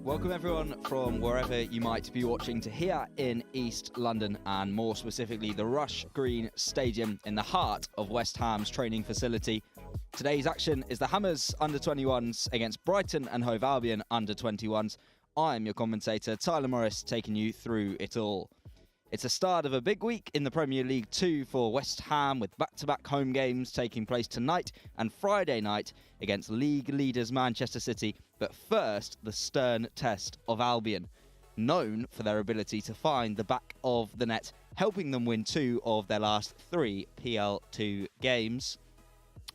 Welcome everyone from wherever you might be watching to here in East London, and more specifically the Rush Green Stadium in the heart of West Ham's training facility. Today's action is the Hammers under-21s against Brighton and Hove Albion under-21s. I'm your commentator Tyler Morris, taking you through it all. It's a start of a big week in the Premier League 2 for West Ham, with back-to-back home games taking place tonight and Friday night against league leaders Manchester City. But first, the stern test of Albion, known for their ability to find the back of the net, helping them win 2 of their last 3 PL2 games.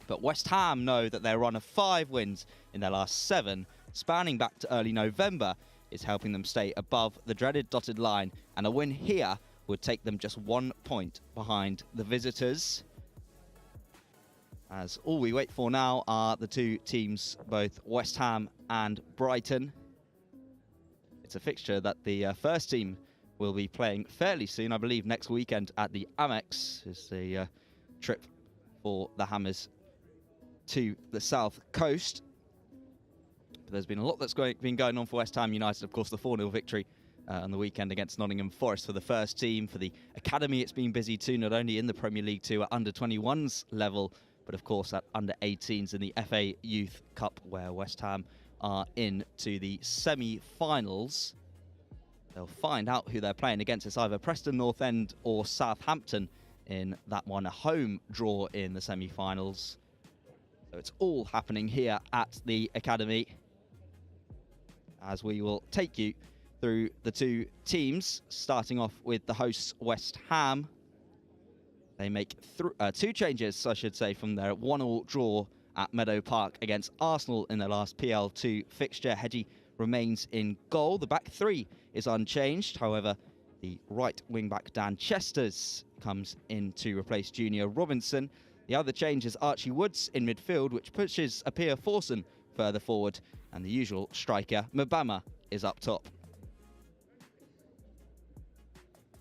But West Ham know that their run of 5 wins in their last 7, spanning back to early November, is helping them stay above the dreaded dotted line, and a win here would take them just 1 point behind the visitors. As all we wait for now are the two teams, both West Ham and Brighton. It's a fixture that the first team will be playing fairly soon, I believe next weekend at the Amex. Is the trip for the Hammers to the south coast. But there's been a lot that's been going on for West Ham United. Of course, the 4-0 victory on the weekend against Nottingham Forest for the first team. For the academy, it's been busy too, not only in the Premier League 2 at under-21s level, but of course at under-18s in the FA Youth Cup, where West Ham are into the semi-finals. They'll find out who they're playing against. It's either Preston North End or Southampton in that one, a home draw in the semi-finals. So it's all happening here at the academy, as we will take you through the two teams, starting off with the hosts West Ham. They make 2 changes, I should say, from their 1-1 draw at Meadow Park against Arsenal in their last PL2 fixture. Hedgie remains in goal. The back 3 is unchanged. However, the right wing-back Dan Chesters comes in to replace Junior Robinson. The other change is Archie Woods in midfield, which pushes Apia Forson further forward, and the usual striker Mbama is up top.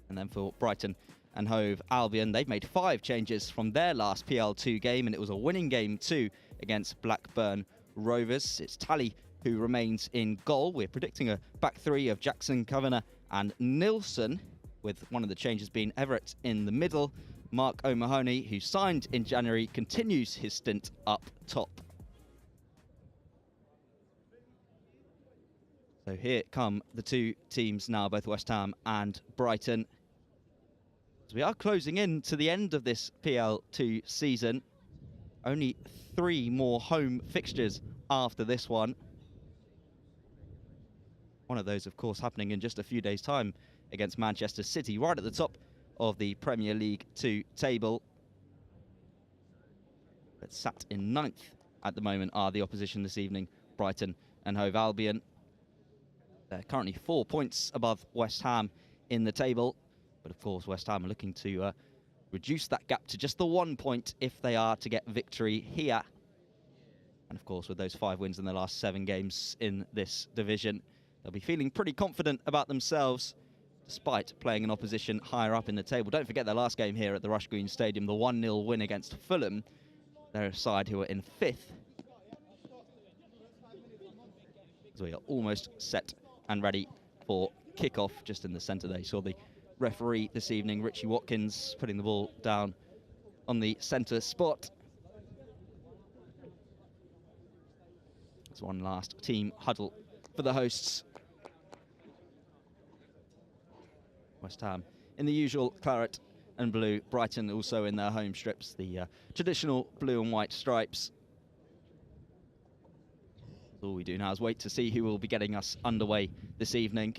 And then for Brighton and Hove Albion, they've made 5 changes from their last PL2 game, and it was a winning game too against Blackburn Rovers. It's Tally who remains in goal. We're predicting a back 3 of Jackson, Kavanagh and Nilsson, with one of the changes being Everett in the middle. Mark O'Mahony, who signed in January, continues his stint up top. So here come the two teams now, both West Ham and Brighton. As we are closing in to the end of this PL2 season, only 3 more home fixtures after this one. One of those, of course, happening in just a few days' time against Manchester City, right at the top of the Premier League 2 table. But sat in 9th at the moment are the opposition this evening, Brighton and Hove Albion. They're currently 4 points above West Ham in the table. But of course, West Ham are looking to reduce that gap to just the 1 point if they are to get victory here. And of course, with those 5 wins in the last 7 games in this division, they'll be feeling pretty confident about themselves, despite playing an opposition higher up in the table. Don't forget their last game here at the Rush Green Stadium, the 1-0 win against Fulham. They're a side who are in 5th. So we are almost set and ready for kickoff. Just in the centre there, you saw the referee this evening, Richie Watkins, putting the ball down on the centre spot. It's one last team huddle for the hosts. West Ham in the usual claret and blue. Brighton also in their home strips, the traditional blue and white stripes. All we do now is wait to see who will be getting us underway this evening.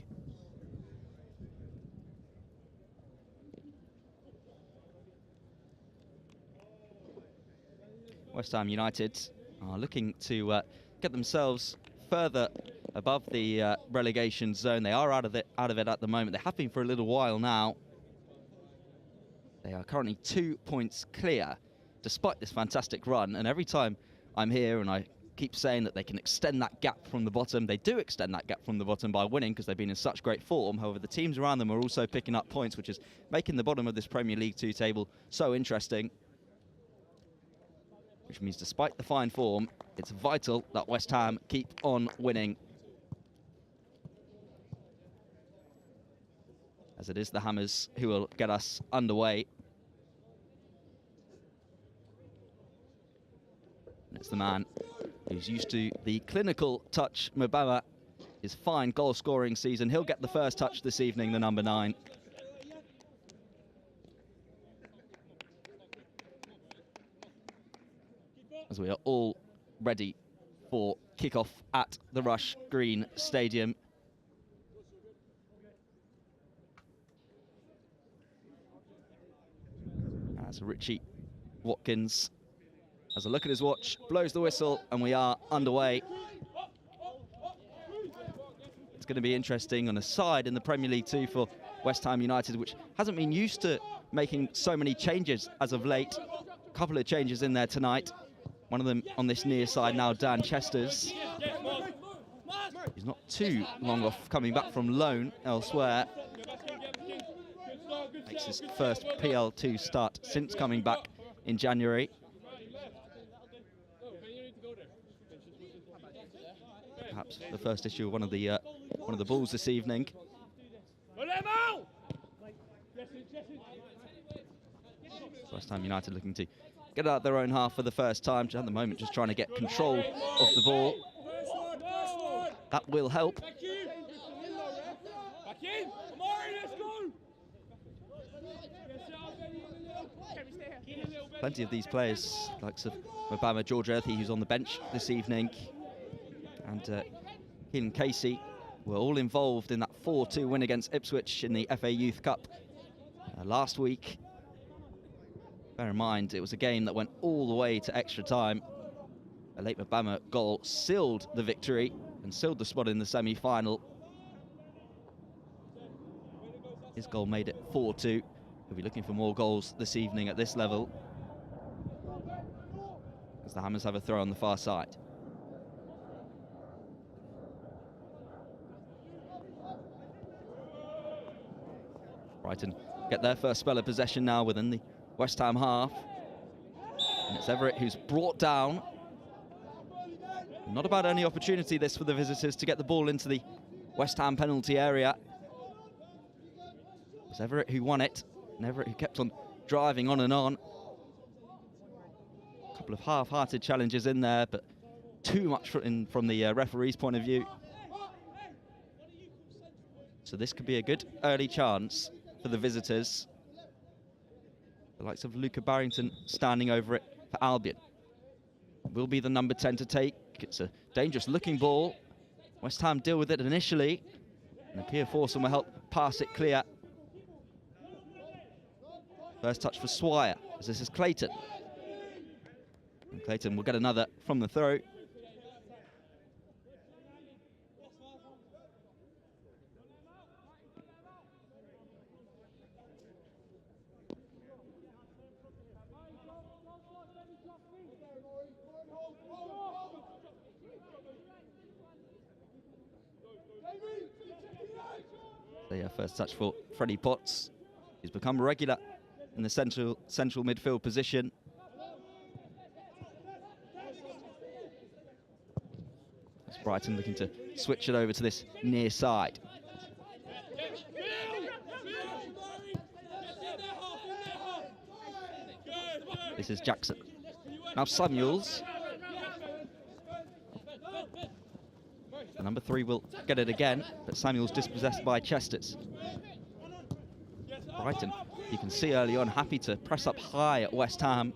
West Ham United are looking to get themselves further above the relegation zone. They are out of it at the moment. They have been for a little while now. They are currently 2 points clear, despite this fantastic run. And every time I'm here and I keep saying that they can extend that gap from the bottom, they do extend that gap from the bottom by winning, because they've been in such great form. However, the teams around them are also picking up points, which is making the bottom of this Premier League 2 table so interesting. Which means despite the fine form, it's vital that West Ham keep on winning. as it is the Hammers who will get us underway. And it's the man who's used to the clinical touch, Mbama, his fine goal-scoring season. He'll get the first touch this evening, the number 9. As we are all ready for kickoff at the Rush Green Stadium. As Richie Watkins has a look at his watch, blows the whistle, and we are underway. It's going to be interesting on a side in the Premier League too for West Ham United, which hasn't been used to making so many changes as of late. A couple of changes in there tonight. One of them on this near side now, Dan Chesters. He's not too long off coming back from loan elsewhere. Makes his first PL2 start since coming back in January. Perhaps the first issue of one of the balls this evening. West Ham United looking to get out their own half for the first time. At the moment, just trying to get control of the ball. That will help. Plenty of these players, like Mbama, George Earthy, who's on the bench this evening, and Keelan Casey, were all involved in that 4-2 win against Ipswich in the FA Youth Cup last week. Bear in mind, it was a game that went all the way to extra time. A late Mbama goal sealed the victory and sealed the spot in the semi-final. His goal made it 4-2. We'll be looking for more goals this evening at this level, as the Hammers have a throw on the far side. Brighton get their first spell of possession now within the West Ham half. And it's Everett who's brought down. Not a bad only opportunity this for the visitors to get the ball into the West Ham penalty area. It was Everett who won it, and Everett who kept on driving on and on. A couple of half-hearted challenges in there, but too much from the referee's point of view. So this could be a good early chance for the visitors. The likes of Luca Barrington standing over it for Albion. Will be the number 10 to take. It's a dangerous looking ball. West Ham deal with it initially, and Pierre Forson will help pass it clear. First touch for Swire, as this is Clayton. And Clayton will get another from the throw. The first touch for Freddie Potts. He's become regular in the central midfield position. As Brighton looking to switch it over to this near side. This is Jackson. Now Samuels. The number 3 will get it again, but Samuel's dispossessed by Chesters. Brighton, you can see early on, happy to press up high at West Ham.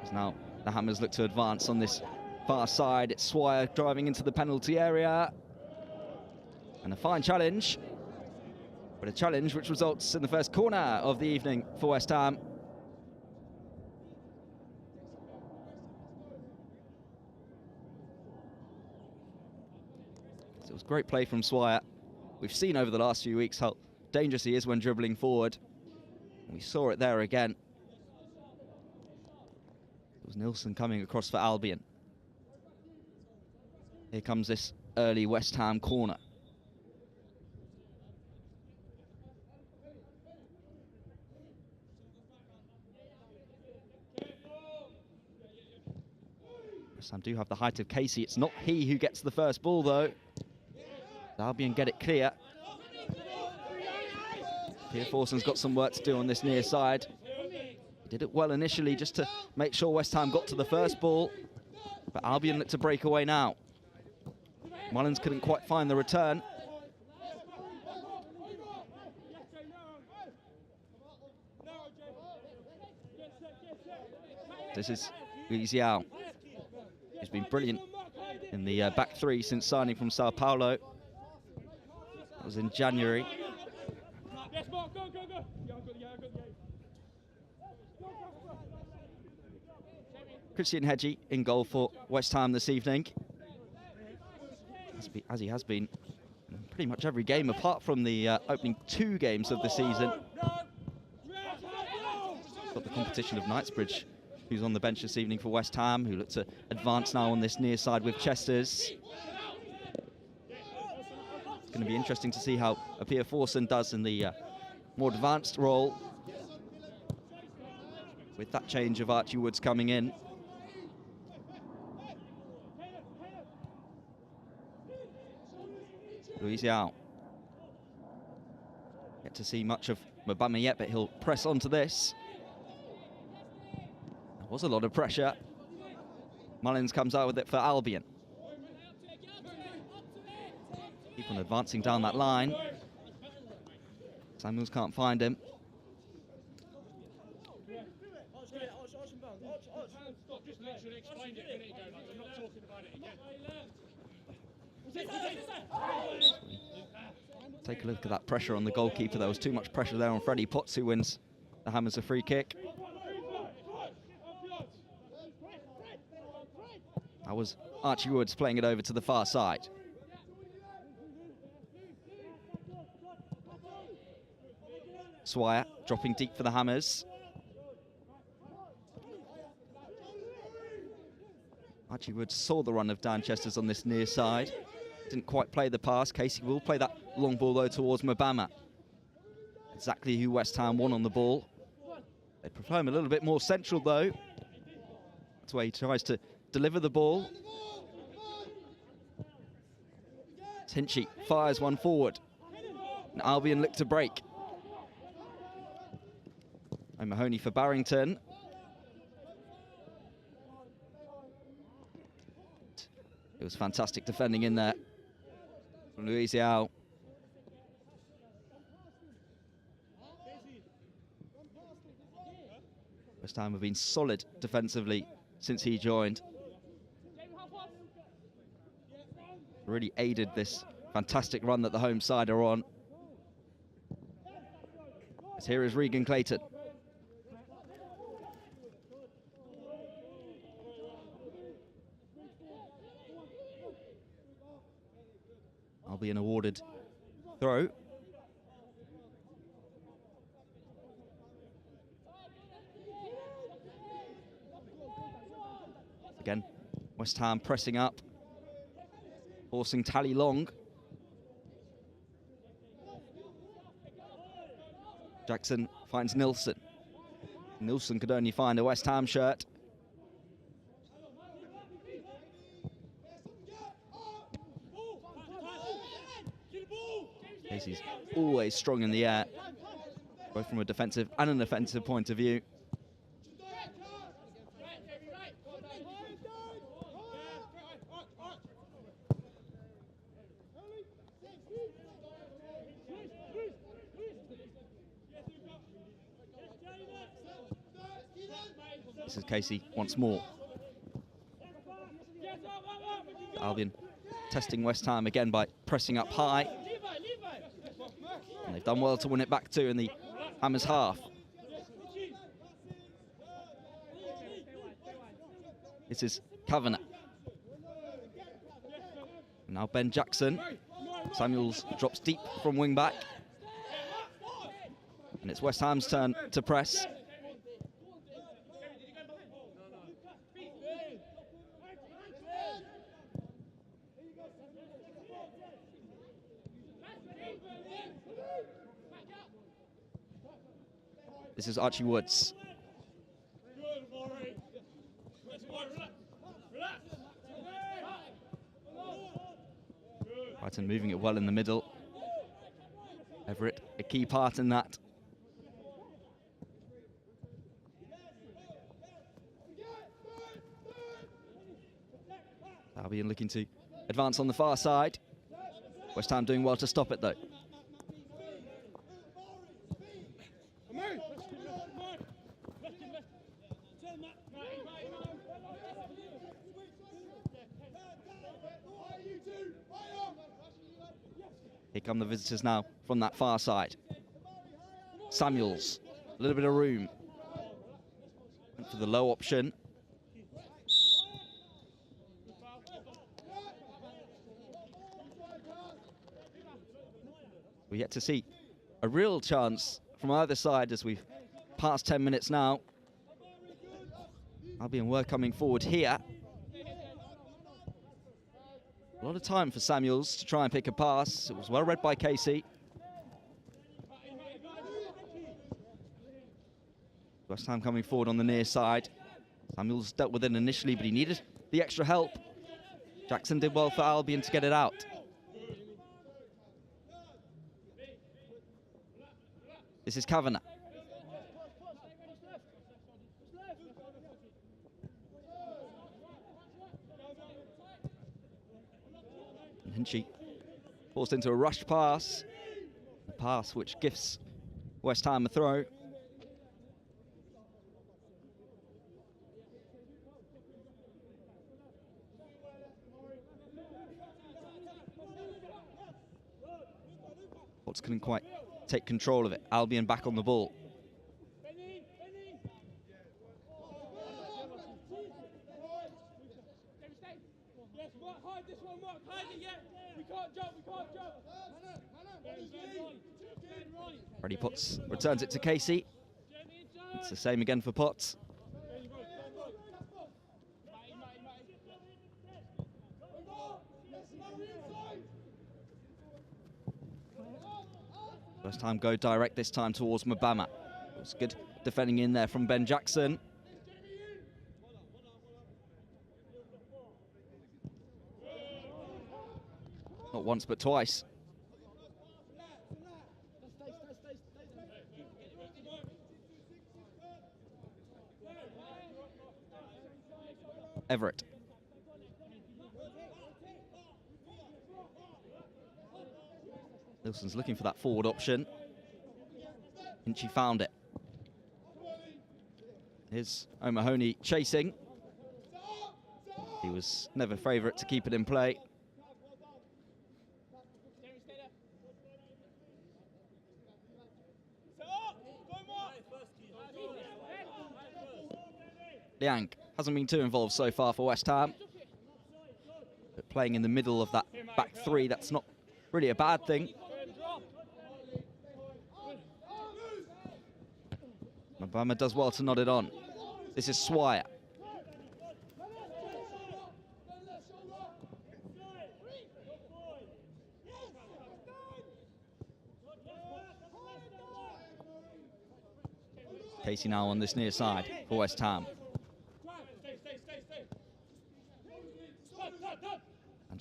As now the Hammers look to advance on this far side. It's Swire driving into the penalty area. And a fine challenge. But a challenge which results in the first corner of the evening for West Ham. So it was great play from Swire. We've seen over the last few weeks how dangerous he is when dribbling forward. We saw it there again. It was Nilsson coming across for Albion. Here comes this early West Ham corner. Sam do have the height of Casey. It's not he who gets the first ball, though. Albion get it clear. Pierre Forson's got some work to do on this near side. He did it well initially just to make sure West Ham got to the first ball. But Albion look to break away now. Mullins couldn't quite find the return. This is Li Xiao, who's been brilliant in the back three since signing from Sao Paulo. That was in January. Christian Hedgie in goal for West Ham this evening, as he has been in pretty much every game apart from the opening 2 games of the season. Got the competition of Knightsbridge, who's on the bench this evening for West Ham, who look to advance now on this near side with Chesters. It's going to be interesting to see how Pierre Forson does in the more advanced role, with that change of Archie Woods coming in. Li Xiao. Get to see much of Mbama yet, but he'll press onto this. There was a lot of pressure. Mullins comes out with it for Albion. Keep on advancing down that line. Samuels can't find him. Take a look at that pressure on the goalkeeper. There was too much pressure there on Freddie Potts, who wins the Hammers a free kick. That was Archie Woods playing it over to the far side. Swire dropping deep for the Hammers. Archie Woods saw the run of Dan Chesters on this near side. Didn't quite play the pass. Casey will play that long ball, though, towards Mbama. Exactly who West Ham won on the ball. They prefer him a little bit more central, though. That's where he tries to deliver the ball. Hinchy fires one forward. And Albion look to break. And Mahoney for Barrington. It was fantastic defending in there from Li Xiao. West Ham have been solid defensively since he joined. Really aided this fantastic run that the home side are on. As here is Regan Clayton. Albion awarded throw. Again, West Ham pressing up, forcing Tally long. Jackson finds Nilsson. Nilsson could only find a West Ham shirt. Casey's always strong in the air, both from a defensive and an offensive point of view. This is Casey once more. Albion testing West Ham again by pressing up high. And they've done well to win it back too in the Hammers half. This is Kavanagh. Now Ben Jackson. Samuels drops deep from wing back. And it's West Ham's turn to press. This is Archie Woods. Brighton moving it well in the middle. Everett, a key part in that. Albion looking to advance on the far side. West Ham doing well to stop it though. Here come the visitors now from that far side. Samuels, a little bit of room. Went for the low option. We're yet to see a real chance from either side as we've passed 10 minutes now. Albion were coming forward here. A lot of time for Samuels to try and pick a pass. It was well read by Casey. West Ham coming forward on the near side. Samuels dealt with it initially, but he needed the extra help. Jackson did well for Albion to get it out. This is Kavanagh. Hinchy forced into a rushed pass. A pass which gives West Ham a throw. Potts couldn't quite take control of it. Albion back on the ball. Freddie Potts returns it to Casey. It's the same again for Potts. First time go direct this time towards Mabama. It was good defending in there from Ben Jackson. Not once but twice. Everett. Nilsson's looking for that forward option. Hinchy found it. Here's O'Mahony chasing. He was never favourite to keep it in play. Liang hasn't been too involved so far for West Ham. But playing in the middle of that back three, that's not really a bad thing. Mabama does well to nod it on. This is Swire. Casey now on this near side for West Ham.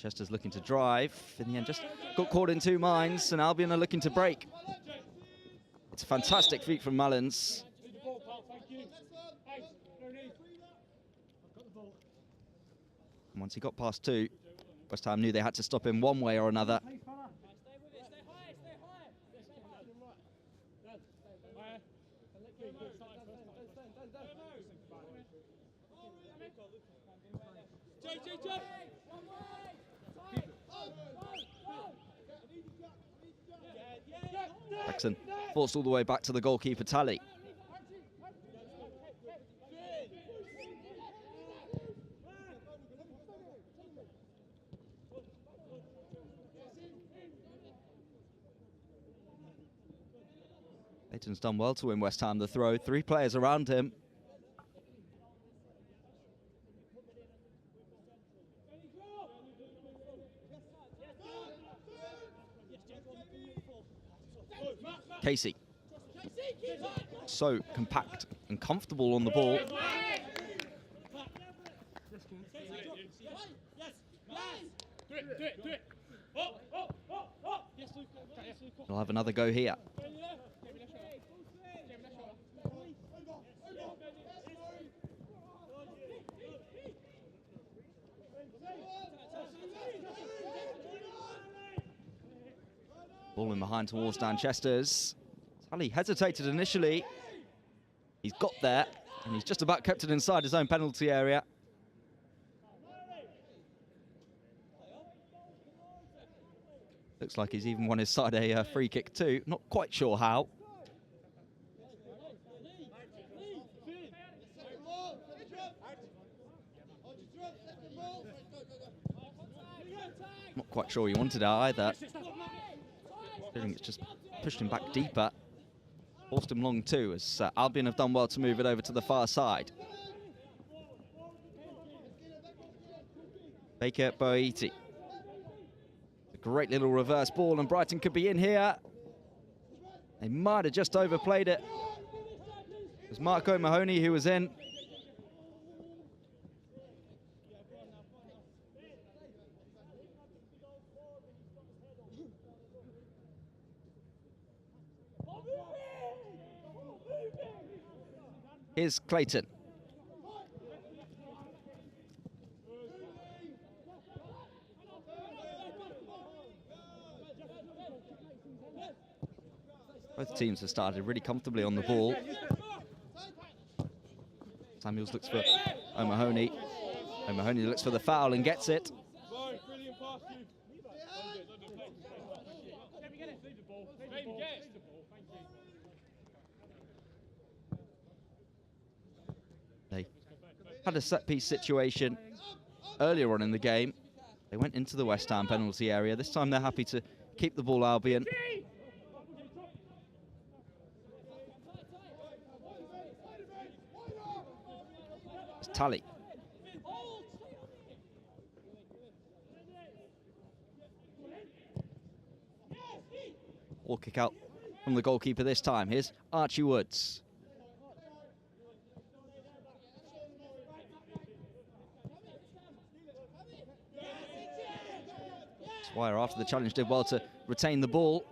Manchester's looking to drive. In the end, just got caught in two minds, and Albion are looking to break. It's a fantastic feat from Mullins. And once he got past two, West Ham knew they had to stop him one way or another. Jackson forced all the way back to the goalkeeper Tally. Leighton's done well to win West Ham the throw. Three players around him. Casey, so compact and comfortable on the ball. He'll have another go here. Ball in behind towards Dan Chester's. Tully hesitated initially. He's got there, and he's just about kept it inside his own penalty area. Looks like he's even won his side a free kick too. Not quite sure how. Not quite sure he wanted it either. I think it's just pushed him back deeper. Forced him long too, as Albion have done well to move it over to the far side. Baker Boiti. A great little reverse ball, and Brighton could be in here. They might have just overplayed it. It was Marco Mahoney who was in. Here's Clayton. Both teams have started really comfortably on the ball. Samuels looks for O'Mahony. O'Mahony looks for the foul and gets it. They had a set-piece situation earlier on in the game. They went into the West Ham penalty area. This time they're happy to keep the ball, Albion. It's Tully. Or kick out from the goalkeeper this time. Here's Archie Woods. Swire, after the challenge, did well to retain the ball.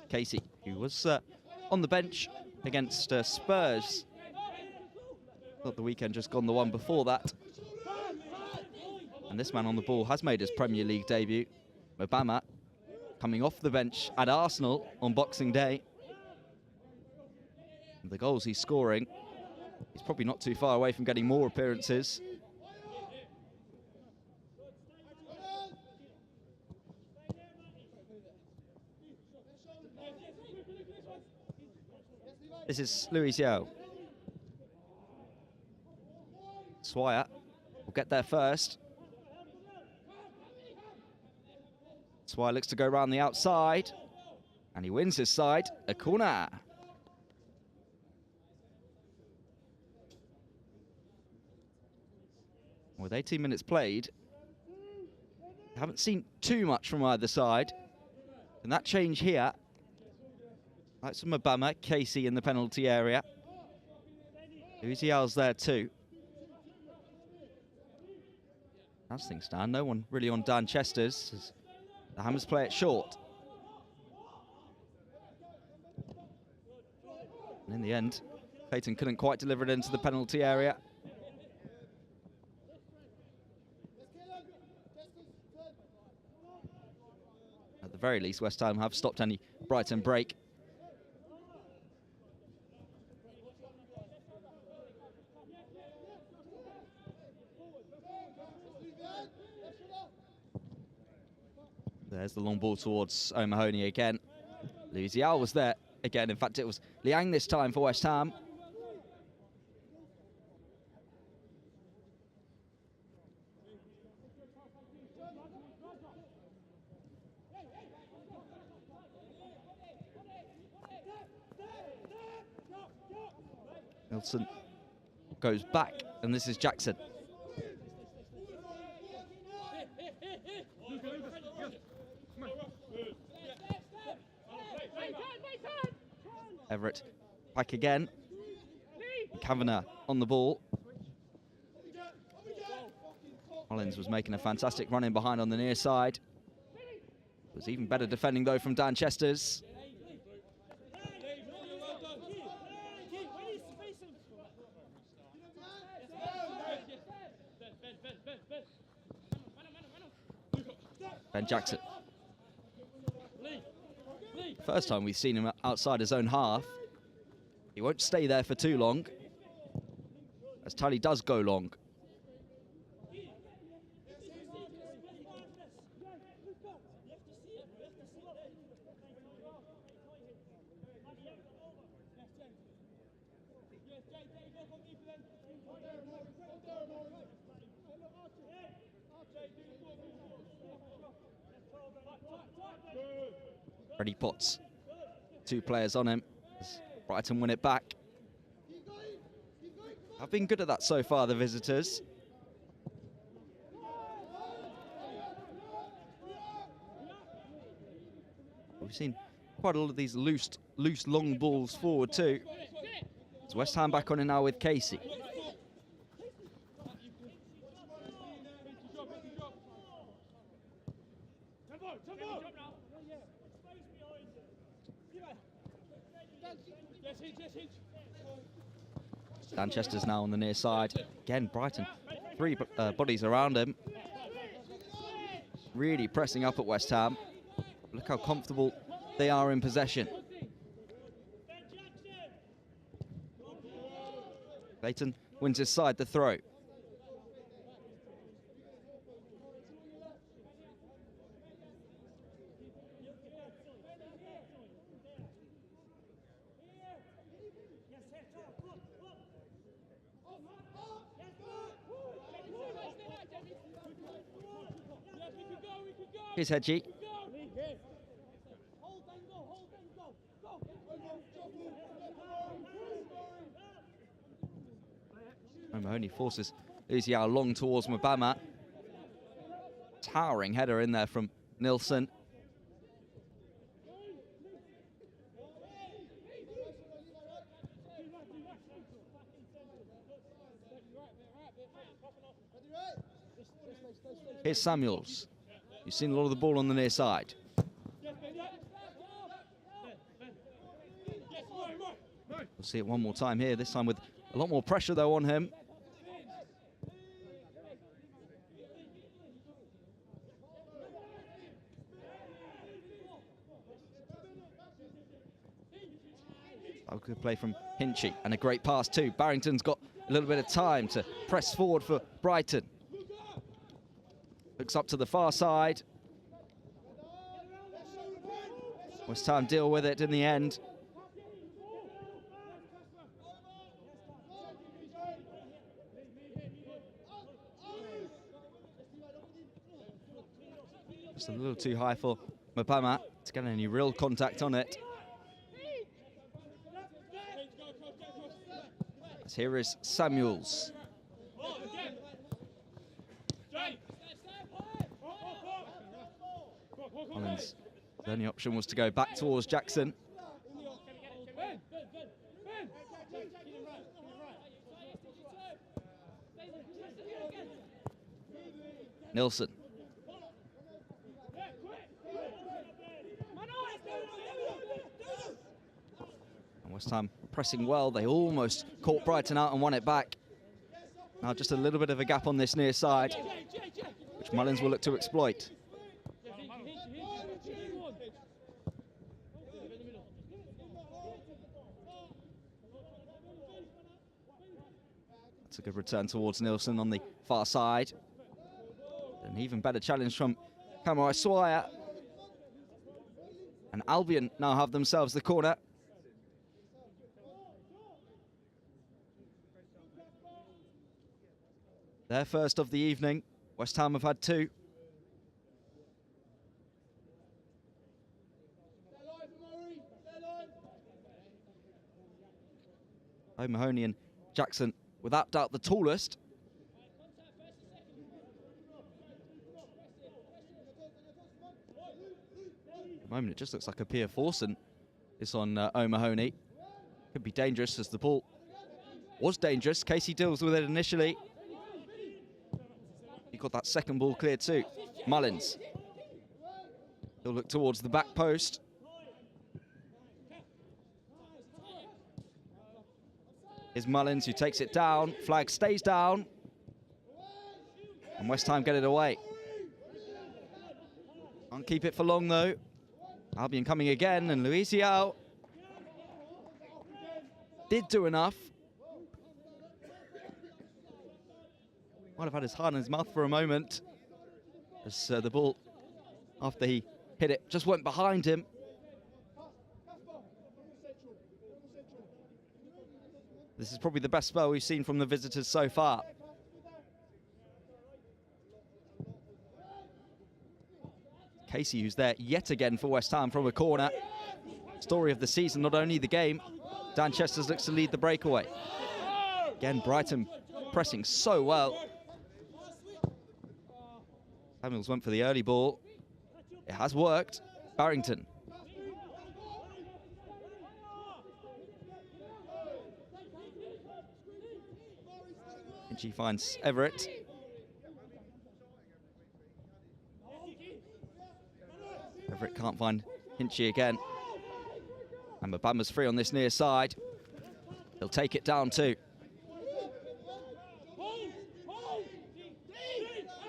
Casey, who was on the bench against Spurs. Thought the weekend just gone, the one before that. And this man on the ball has made his Premier League debut. Obama coming off the bench at Arsenal on Boxing Day. And the goals he's scoring, he's probably not too far away from getting more appearances. This is Luis Yeo. Swire will get there first. Swire looks to go around the outside, and he wins his side a corner. With 18 minutes played, haven't seen too much from either side. And that change here, like some Obama, Casey in the penalty area. Uziel's there too. As things stand, no one really on Dan Chester's, as the Hammers play it short. And in the end, Clayton couldn't quite deliver it into the penalty area. At the very least, West Ham have stopped any Brighton break. There's the long ball towards O'Mahony again. Luzial was there again. In fact, it was Liang this time for West Ham. Nelson goes back, and this is Jackson. Everett back again. Kavanagh on the ball. Mullins was making a fantastic run in behind on the near side. It was even better defending, though, from Dan Chesters. Ben Jackson. First time we've seen him outside his own half. He won't stay there for too long, as Tully does go long. Freddie Potts, 2 players on him as Brighton win it back. Have been good at that so far, the visitors. We've seen quite a lot of these loose long balls forward too. It's West Ham back on it now with Casey. Dan Chester's now on the near side. Again, Brighton, 3 bodies around him. Really pressing up at West Ham. Look how comfortable they are in possession. Clayton wins his side, the throw. Here's Hedgie. Mahoney forces Uziao long towards Mbama. Towering header in there from Nilsson. Here's Samuels. You've seen a lot of the ball on the near side. We'll see it one more time here, this time with a lot more pressure, though, on him. A good play from Hinchy, and a great pass too. Barrington's got a little bit of time to press forward for Brighton. Looks up to the far side. West Ham deal with it in the end. Just a little too high for Mbama to get any real contact on it. As here is Samuels. Collins, the only option was to go back towards Jackson. Nilsson. And West Ham pressing well. They almost caught Brighton out and won it back. Now just a little bit of a gap on this near side, which Mullins will look to exploit. That's a good return towards Nilsson on the far side. An even better challenge from Kamara Swire. And Albion now have themselves the corner. Their first of the evening. West Ham have had 2. O'Mahony and Jackson, without doubt, the tallest. At the moment, it just looks like a Pia Forsen is on O'Mahony. Could be dangerous as the ball was dangerous. Casey deals with it initially. He got that second ball cleared too. Mullins. He'll look towards the back post. Here's Mullins who takes it down. Flag stays down. And West Ham get it away. Can't keep it for long though. Albion coming again, and Luis Yao did do enough. Might have had his heart in his mouth for a moment, as the ball, after he hit it, just went behind him. This is probably the best spell we've seen from the visitors so far. Casey, who's there yet again for West Ham from a corner. Story of the season, not only the game. Dan Chesters looks to lead the breakaway. Again, Brighton pressing so well. Samuels went for the early ball. It has worked. Barrington. And she finds Everett. Everett can't find Hinchy again. And Mbama's free on this near side. He'll take it down too.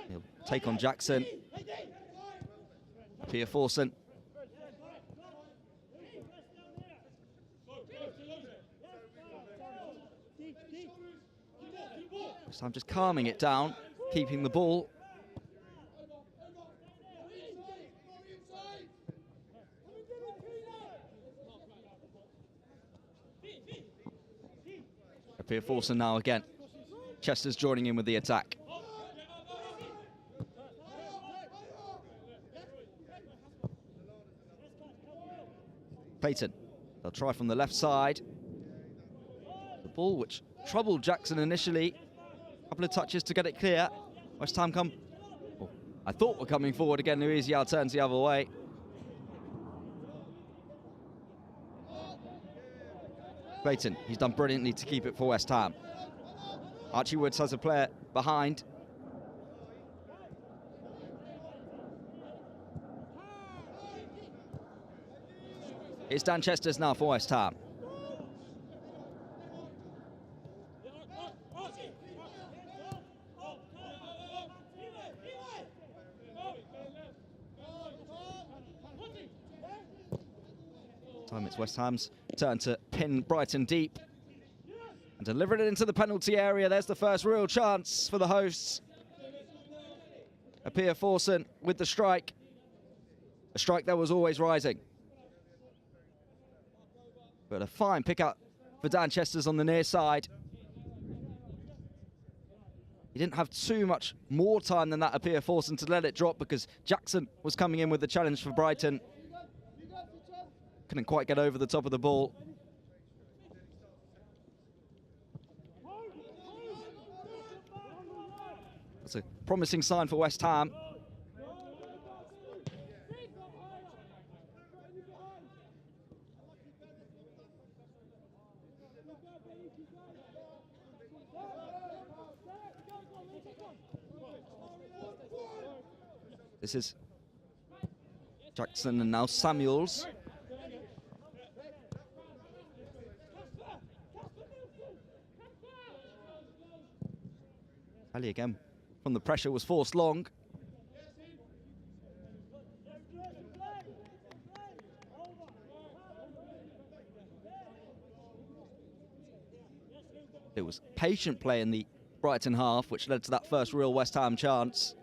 He'll take on Jackson. Pia Forson. So I'm just calming it down, keeping the ball. Pia Forson now again. Chester's joining in with the attack. Clayton, they'll try from the left side. The ball which troubled Jackson initially. A couple of touches to get it clear. West Ham come, oh, I thought were coming forward again. Luis Yao turns the other way. Clayton, he's done brilliantly to keep it for West Ham. Archie Woods has a player behind. It's Dan Chesters now for West Ham. Time it's West Ham's turn to pin Brighton deep and deliver it into the penalty area. There's the first real chance for the hosts. Pia Forson with the strike. A strike that was always rising. But a fine pick up for Dan Chesters on the near side. He didn't have too much more time than that, Pia Forson, to let it drop because Jackson was coming in with the challenge for Brighton. Couldn't quite get over the top of the ball. That's a promising sign for West Ham. This is Jackson and now Samuels. Ali again from the pressure was forced long. It was patient play in the Brighton half, which led to that first real West Ham chance.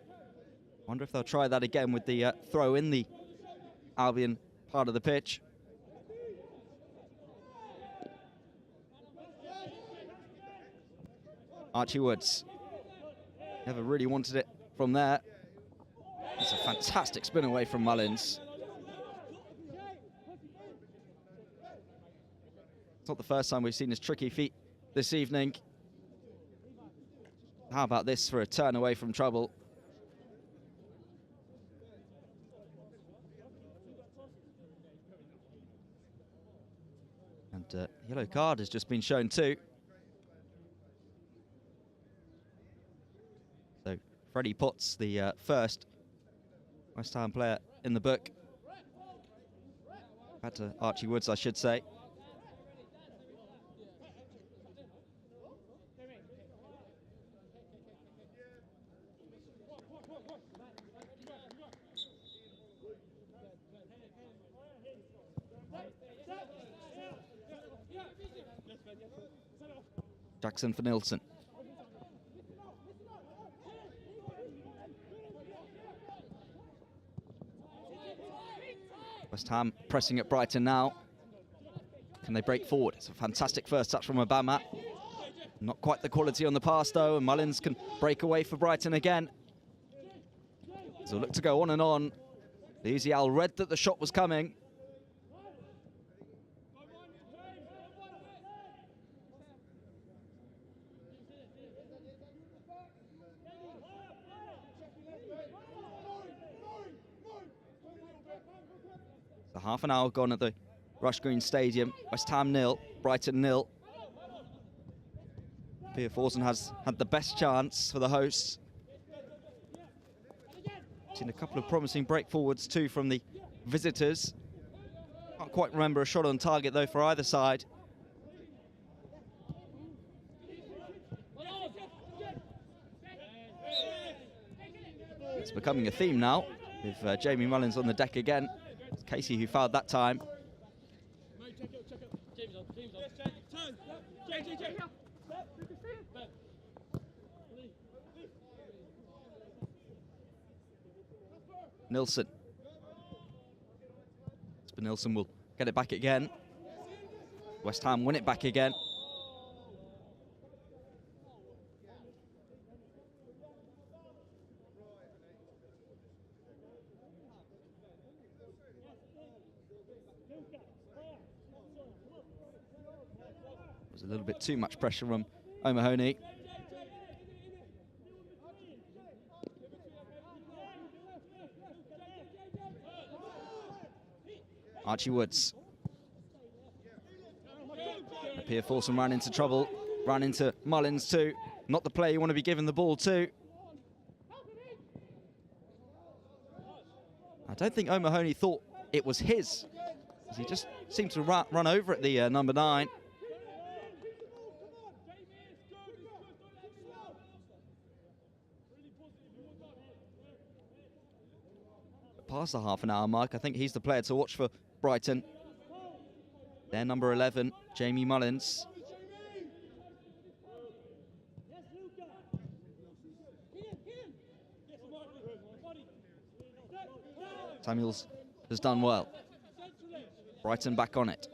Wonder if they'll try that again with the throw in the Albion part of the pitch. Archie Woods. Never really wanted it from there. It's a fantastic spin away from Mullins. It's not the first time we've seen his tricky feet this evening. How about this for a turn away from trouble? And yellow card has just been shown too. So Freddie Potts, the first West Ham player in the book. Back to Archie Woods, I should say. Jackson for Nilsson. West Ham pressing at Brighton now. Can they break forward? It's a fantastic first touch from Obama. Not quite the quality on the pass though, and Mullins can break away for Brighton again. So look to go on and on. The Easy Owl read that the shot was coming. So half an hour gone at the Rush Green Stadium. West Ham 0, Brighton 0. Pia Forsen has had the best chance for the hosts. Seen a couple of promising break forwards too from the visitors. Can't quite remember a shot on target though for either side. It's becoming a theme now with Jamie Mullins on the deck again. It's Casey who fouled that time. Nilsson. Nilsson will get it back again. West Ham win it back again. There's a little bit too much pressure from O'Mahony. Archie Woods. Pia Forsen ran into trouble, ran into Mullins too. Not the player you want to be giving the ball to. I don't think O'Mahony thought it was his. He just seemed to run over at the number 9. Past the half an hour mark, I think he's the player to watch for Brighton. Their number 11, Jamie Mullins. Samuels has done well. Brighton back on it.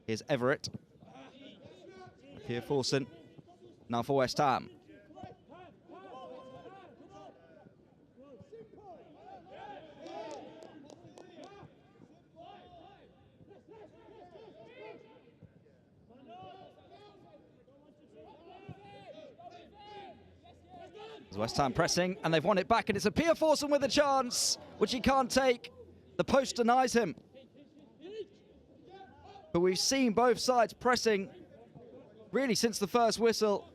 Here's Everett. Pia Forsen, now for West Ham. West Ham pressing, and they've won it back, and it's a Pia Forsen with a chance, which he can't take. The post denies him. But we've seen both sides pressing really since the first whistle.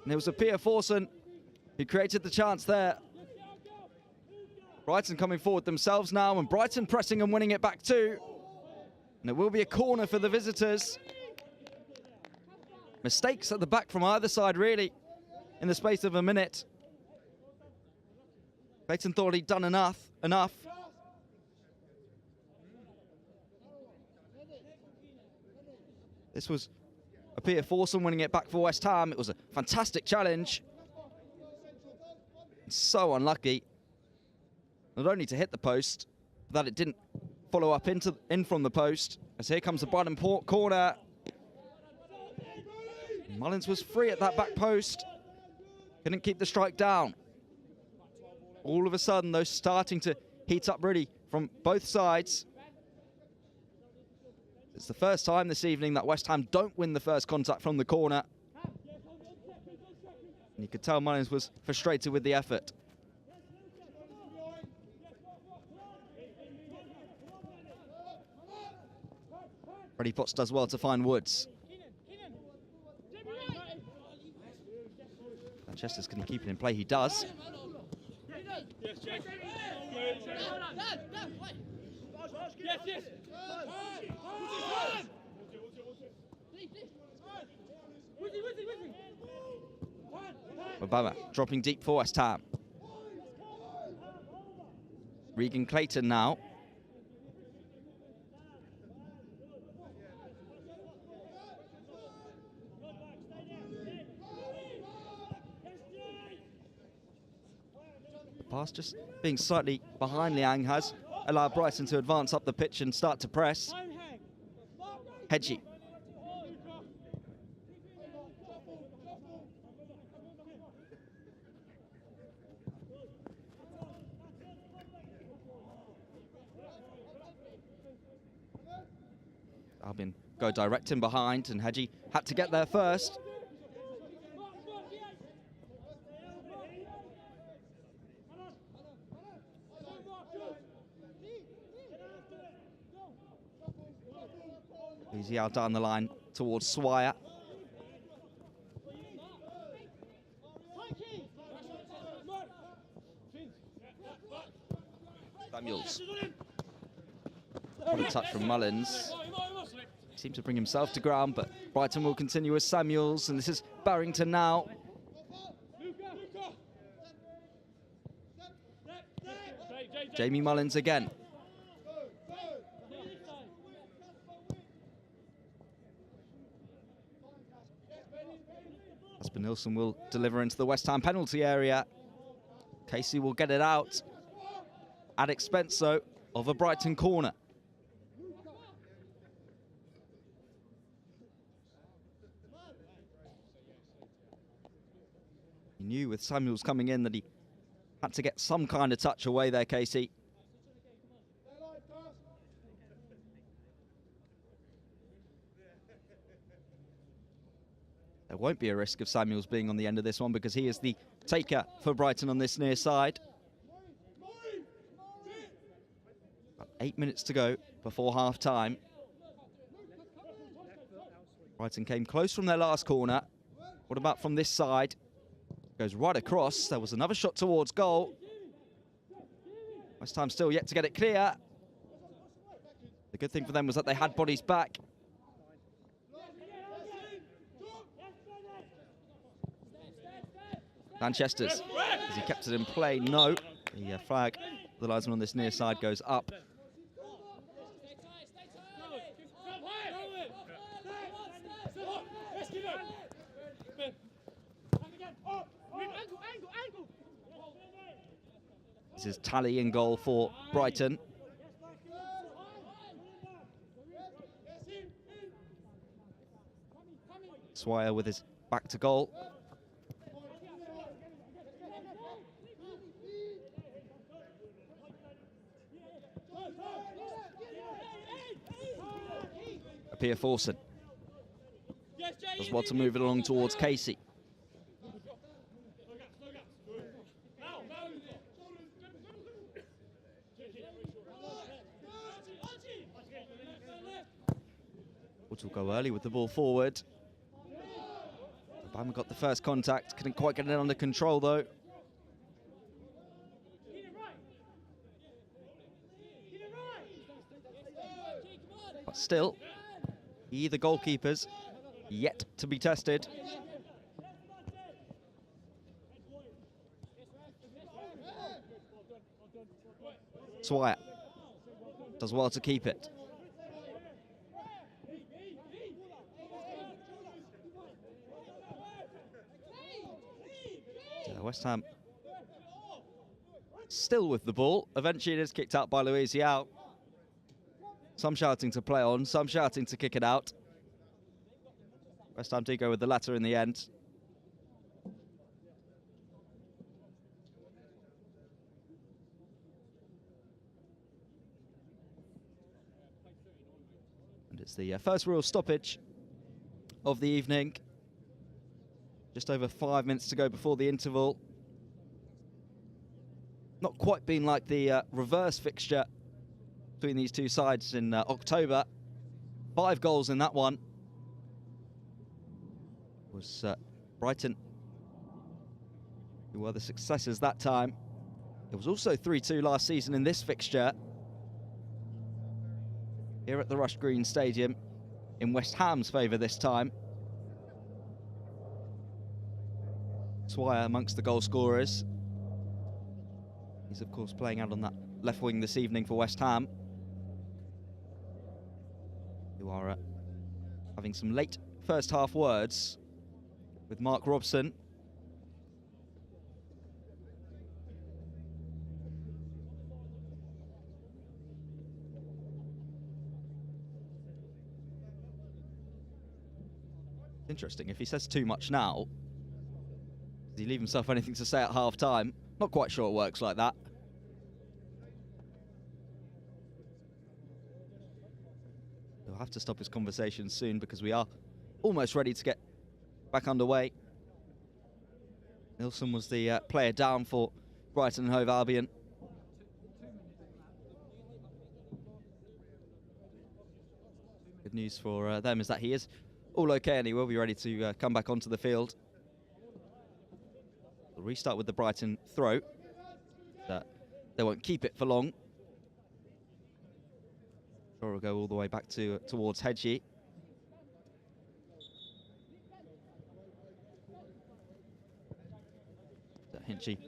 And it was a Pia Forsen who created the chance there. Brighton coming forward themselves now, and Brighton pressing and winning it back too. And it will be a corner for the visitors. Mistakes at the back from either side, really, in the space of a minute. Clayton thought he'd done enough. This was a Pia Forsen winning it back for West Ham. It was a fantastic challenge. So unlucky, not only to hit the post, but that it didn't follow up in from the post. As here comes the Brighton corner. Mullins was free at that back post. Couldn't keep the strike down. All of a sudden, those starting to heat up really from both sides. It's the first time this evening that West Ham don't win the first contact from the corner. And you could tell Mullins was frustrated with the effort. Freddie Potts does well to find Woods. Manchester's going to keep it in play. He does. Obama dropping deep for West Ham. Regan Clayton now. Pass just being slightly behind Liang has allowed Brighton to advance up the pitch and start to press. Hedgie. Albin go direct in behind, and Hedgie had to get there first. Easy out down the line towards Swire. Samuels. What a touch from Mullins. He seemed to bring himself to ground, but Brighton will continue with Samuels, and this is Barrington now. Jamie Mullins again. Aspen Nilsson will deliver into the West Ham penalty area. Casey will get it out at expense, though, of a Brighton corner. He knew with Samuels coming in that he had to get some kind of touch away there, Casey. There won't be a risk of Samuels being on the end of this one because he is the taker for Brighton on this near side. About 8 minutes to go before half-time. Brighton came close from their last corner. What about from this side? Goes right across. There was another shot towards goal. West Ham still yet to get it clear. The good thing for them was that they had bodies back. Manchester's, as he kept it in play, no. The flag, the linesman on this near side goes up. This is Tally in goal for Brighton. Swire with his back to goal. Pierre Forson does well to move it along towards Casey. Woods will go early with the ball forward. Obama got the first contact, couldn't quite get it under control though. But still, either goalkeepers yet to be tested. Swire does well to keep it. West Ham still with the ball. Eventually it is kicked out by Louisial. Some shouting to play on, some shouting to kick it out. West Ham do go with the latter in the end. And it's the first real stoppage of the evening. Just over 5 minutes to go before the interval. Not quite been like the reverse fixture between these two sides in October. 5 goals in that one. It was Brighton who were the successors that time. It was also 3-2 last season in this fixture here at the Rush Green Stadium in West Ham's favour this time. Swire amongst the goal scorers. He's of course playing out on that left wing this evening for West Ham, who are having some late first half words with Mark Robson. Interesting, if he says too much now, does he leave himself anything to say at half time? Not quite sure it works like that. He'll have to stop his conversation soon because we are almost ready to get back underway. Nilsson was the player down for Brighton and Hove Albion. Good news for them is that he is all okay and he will be ready to come back onto the field. We'll restart with the Brighton throw. They won't keep it for long. Sure, we'll go all the way back towards Hedgie. Hinchy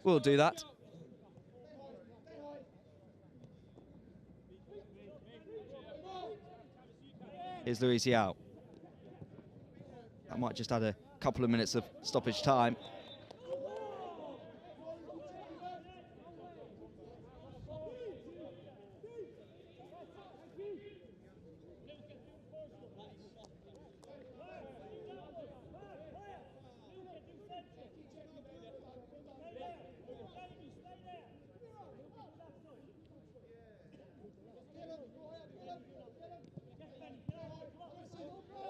will do that. Here's Luis Yao. That might just add a couple of minutes of stoppage time.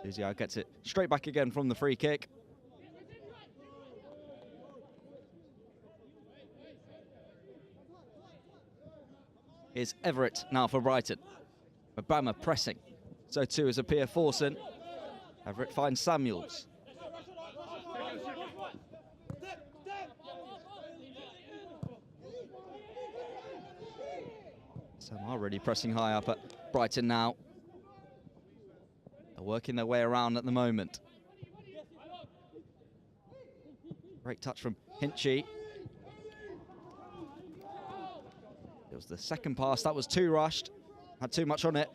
Luziao gets it straight back again from the free kick. Here's Everett now for Brighton. Obama pressing. So too is Apia Forson. Everett finds Samuels. Sam are really pressing high up at Brighton now. They're working their way around at the moment. Great touch from Hinchy. It was the second pass, that was too rushed. Had too much on it.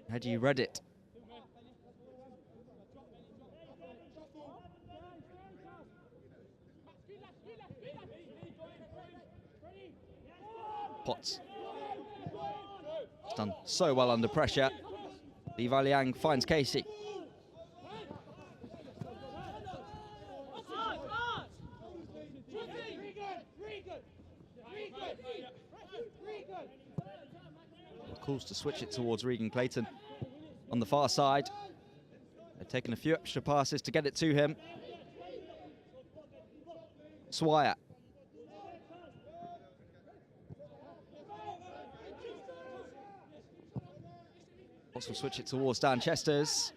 Hedgie read it. Potts. It's done so well under pressure. Levi Liang finds Casey. Calls to switch it towards Regan Clayton on the far side. They've taken a few extra passes to get it to him. Swire. Potts will switch it towards Dan Chesters.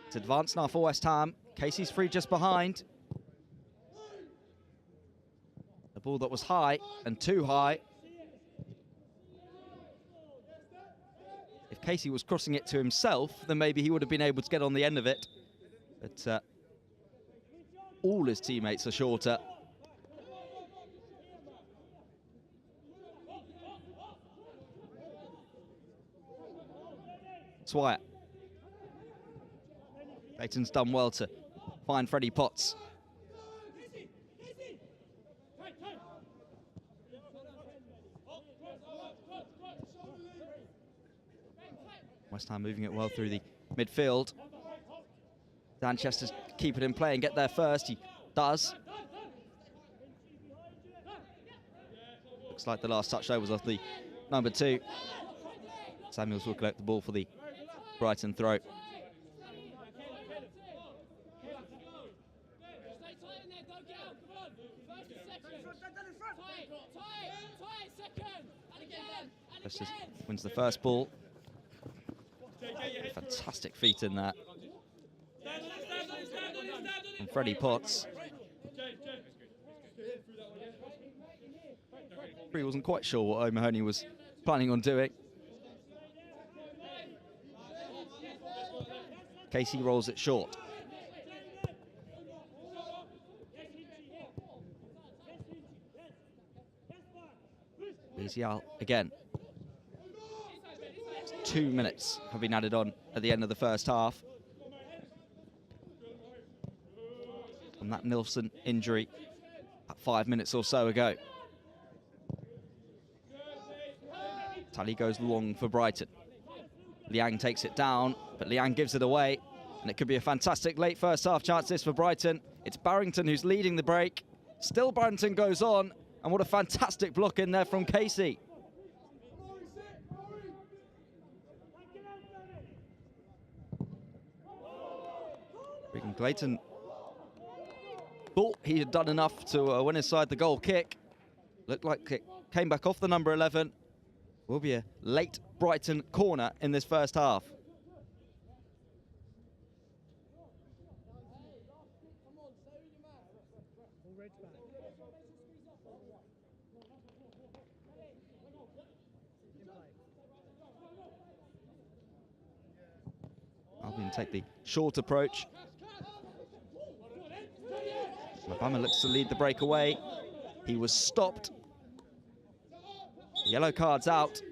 It's advanced now for West Ham. Casey's free just behind. The ball that was high and too high. If Casey was crossing it to himself, then maybe he would have been able to get on the end of it. But all his teammates are shorter. Swire. Clayton's done well to find Freddie Potts. West Ham moving it well through the midfield. Dan Chester's keep it in play and get there first. He does. Looks like the last touch there was off the number 2. Samuels will collect the ball for the Brighton throw. Versus wins the first ball. Fantastic feet in that from Freddie Potts. He wasn't quite sure what O'Mahony was planning on doing. Casey rolls it short. Easy out again. 2 minutes have been added on at the end of the first half from that Nilsson injury at 5 minutes or so ago. Tally goes long for Brighton. Liang takes it down, but Liang gives it away, and it could be a fantastic late first half chance this for Brighton. It's Barrington who's leading the break. Still Barrington goes on, and what a fantastic block in there from Casey. Regan Clayton thought he had done enough to win his side the goal kick. Looked like it came back off the number 11. Will be a late Brighton corner in this first half. Albion take the short approach. Alabama looks to lead the breakaway. He was stopped. Yellow cards out.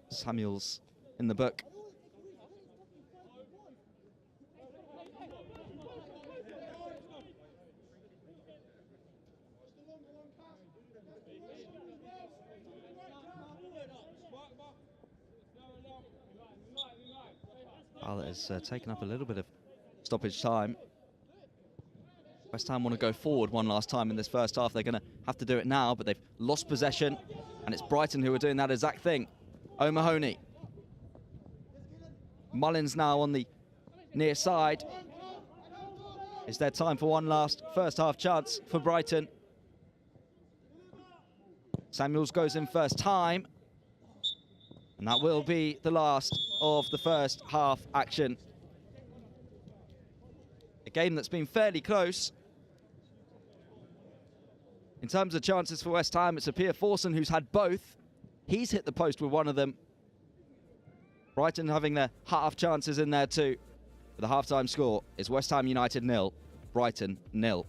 Samuels in the book. Well, it has taken up a little bit of stoppage time. West Ham want to go forward one last time in this first half. They're going to have to do it now, but they've lost possession, and it's Brighton who are doing that exact thing. O'Mahony. Mullins now on the near side. Is there time for one last first half chance for Brighton? Samuels goes in first time. And that will be the last of the first half action. A game that's been fairly close. In terms of chances for West Ham, it's Apia Forson who's had both. He's hit the post with one of them. Brighton having their half chances in there too. But the half-time score is West Ham United 0, Brighton 0.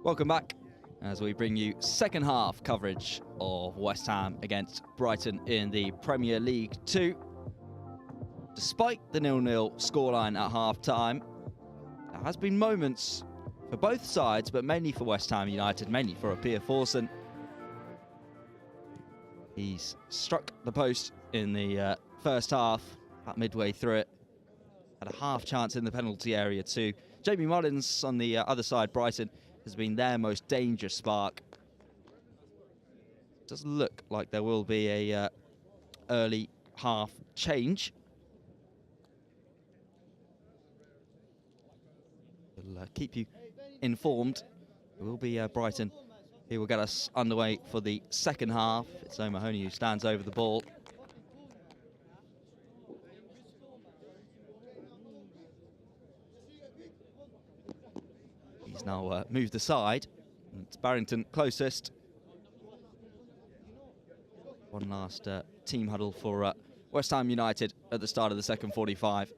Welcome back as we bring you second half coverage of West Ham against Brighton in the Premier League 2. Despite the 0-0 scoreline at half-time, there has been moments for both sides, but mainly for West Ham United, mainly for Apia Forsen. He's struck the post in the first half, about midway through it. Had a half chance in the penalty area too. Jamie Mullins on the other side, Brighton, has been their most dangerous spark. Does look like there will be a early half change. We'll keep you informed. It will be Brighton who will get us underway for the second half. It's O'Mahony who stands over the ball. He's now moved aside. It's Barrington closest. One last team huddle for West Ham United at the start of the second 45.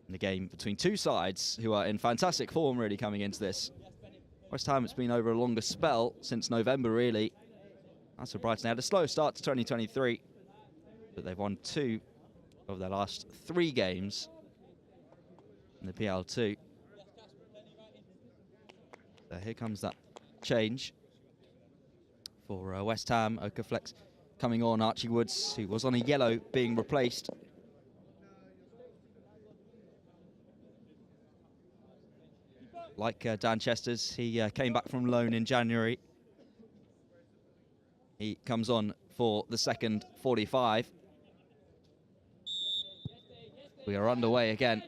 In the game between two sides who are in fantastic form really coming into this. West Ham, it's been over a longer spell since November really. As for Brighton, they had a slow start to 2023, but they've won 2 of their last 3 games in the PL2. So here comes that change for West Ham. Okaflex coming on, Archie Woods, who was on a yellow, being replaced. Like Dan Chesters, he came back from loan in January. He comes on for the second 45. We are underway again.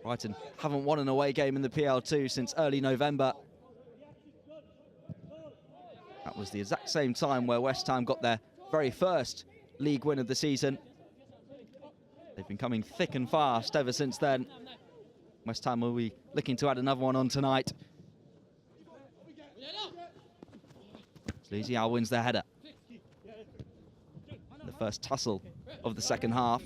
Brighton haven't won an away game in the PL2 since early November. That was the exact same time where West Ham got their very first league win of the season. They've been coming thick and fast ever since then. West Ham will be looking to add another one on tonight. Luzial wins the header. The first tussle of the second half.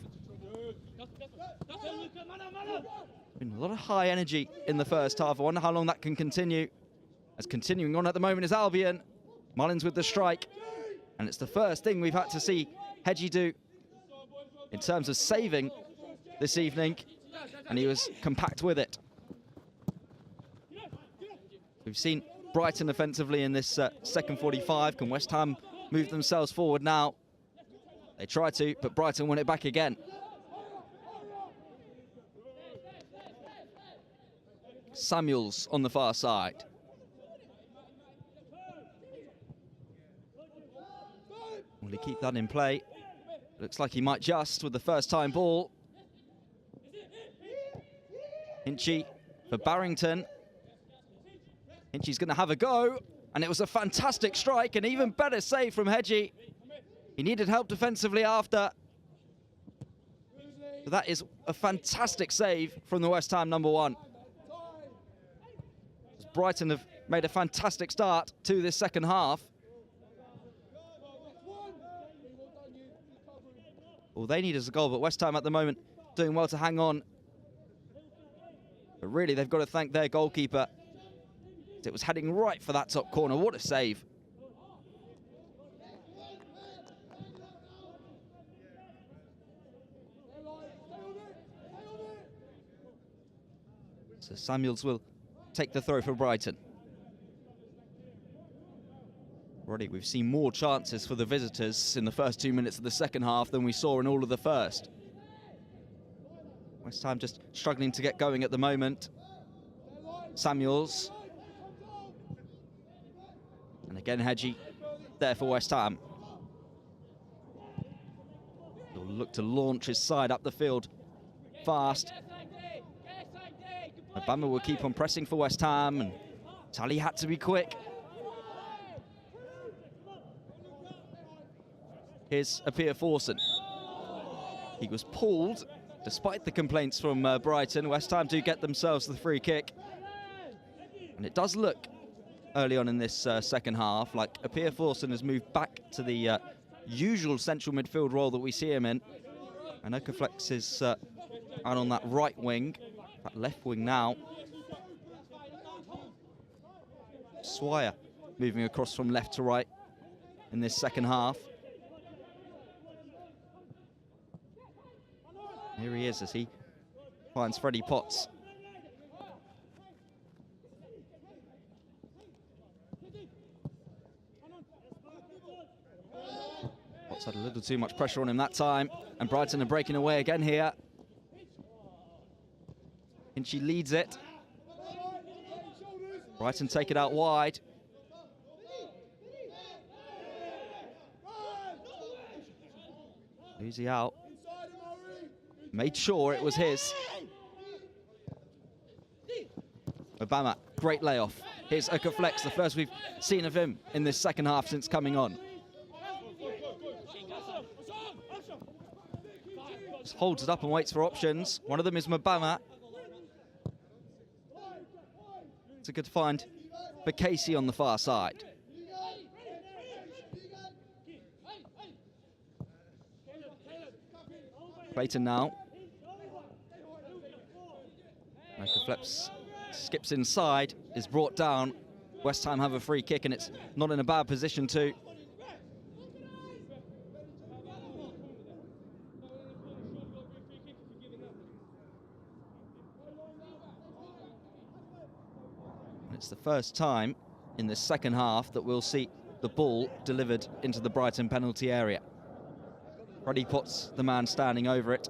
Been a lot of high energy in the first half. I wonder how long that can continue. As continuing on at the moment is Albion. Mullins with the strike. And it's the first thing we've had to see Hedgie do in terms of saving this evening. And he was compact with it. We've seen Brighton offensively in this second 45. Can West Ham move themselves forward now? They try to, but Brighton win it back again. Samuels on the far side. Will he keep that in play? Looks like he might just with the first time ball. Hinchy for Barrington. Hinchy's going to have a go, and it was a fantastic strike, an even better save from Hedgie. He needed help defensively after. So that is a fantastic save from the West Ham number 1. Brighton have made a fantastic start to this second half. All they need is a goal, but West Ham at the moment doing well to hang on. But really, they've got to thank their goalkeeper. It was heading right for that top corner. What a save. So Samuels will take the throw for Brighton. Already we've seen more chances for the visitors in the first 2 minutes of the second half than we saw in all of the first. West Ham just struggling to get going at the moment. Samuels. And again Hedgie there for West Ham. He'll look to launch his side up the field fast. Obama will keep on pressing for West Ham, and Tully had to be quick. Here's Apia Forsen. He was pulled, despite the complaints from Brighton. West Ham do get themselves the free kick. And it does look, early on in this second half, like Apia Forsen has moved back to the usual central midfield role that we see him in. And Okaflex is And on that right wing, that left wing now, Swire moving across from left to right in this second half. Here he is as he finds Freddie Potts. Potts had a little too much pressure on him that time, and Brighton are breaking away again here. Hinchy leads it. Brighton take it out wide. Easy out. Made sure it was his. Obama, great layoff. Here's Okaflex, the first we've seen of him in this second half since coming on. Just holds it up and waits for options. One of them is Mabama. It's a good find for Casey on the far side. Clayton now. Okaflex skips inside, is brought down. West Ham have a free kick and it's not in a bad position too. It's the first time in the second half that we'll see the ball delivered into the Brighton penalty area. Freddie Potts, the man standing over it.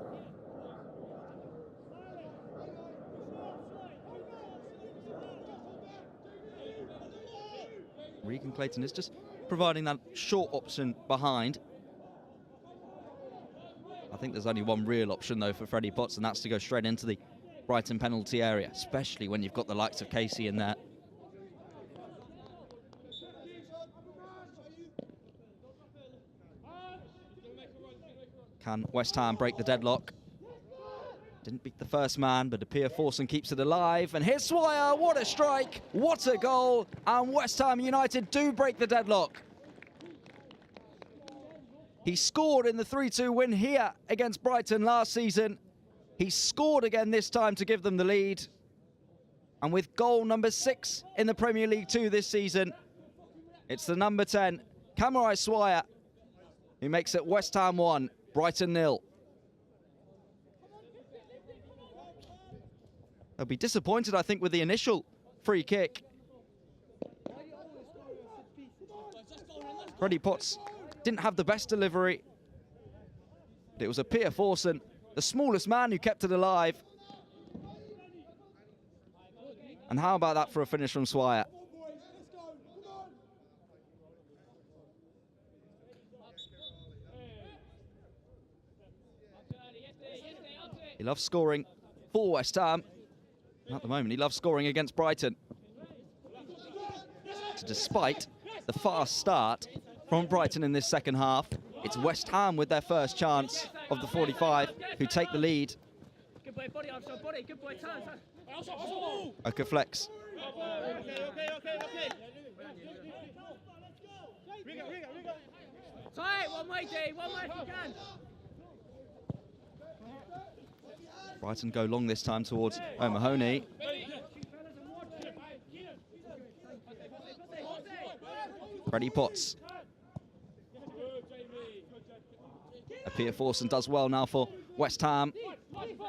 Regan Clayton is just providing that short option behind. I think there's only one real option though for Freddie Potts, and that's to go straight into the Brighton penalty area, especially when you've got the likes of Casey in there. Can West Ham break the deadlock? Didn't beat the first man, but Apia Forson keeps it alive. And here's Swire, what a strike, what a goal. And West Ham United do break the deadlock. He scored in the 3-2 win here against Brighton last season. He scored again this time to give them the lead. And with goal number 6 in the Premier League 2 this season, it's the number 10, Kamarai Swire, who makes it West Ham 1, Brighton 0. They'll be disappointed, I think, with the initial free kick. Freddie Potts didn't have the best delivery. But it was Apia Forson, the smallest man, who kept it alive. And how about that for a finish from Swire? He loves scoring for West Ham. At the moment, he loves scoring against Brighton. So despite the fast start from Brighton in this second half, it's West Ham with their first chance of the 45 who take the lead. Okaflex. Brighton go long this time towards O'Mahony. Freddie Potts. Apia Forson does well now for West Ham.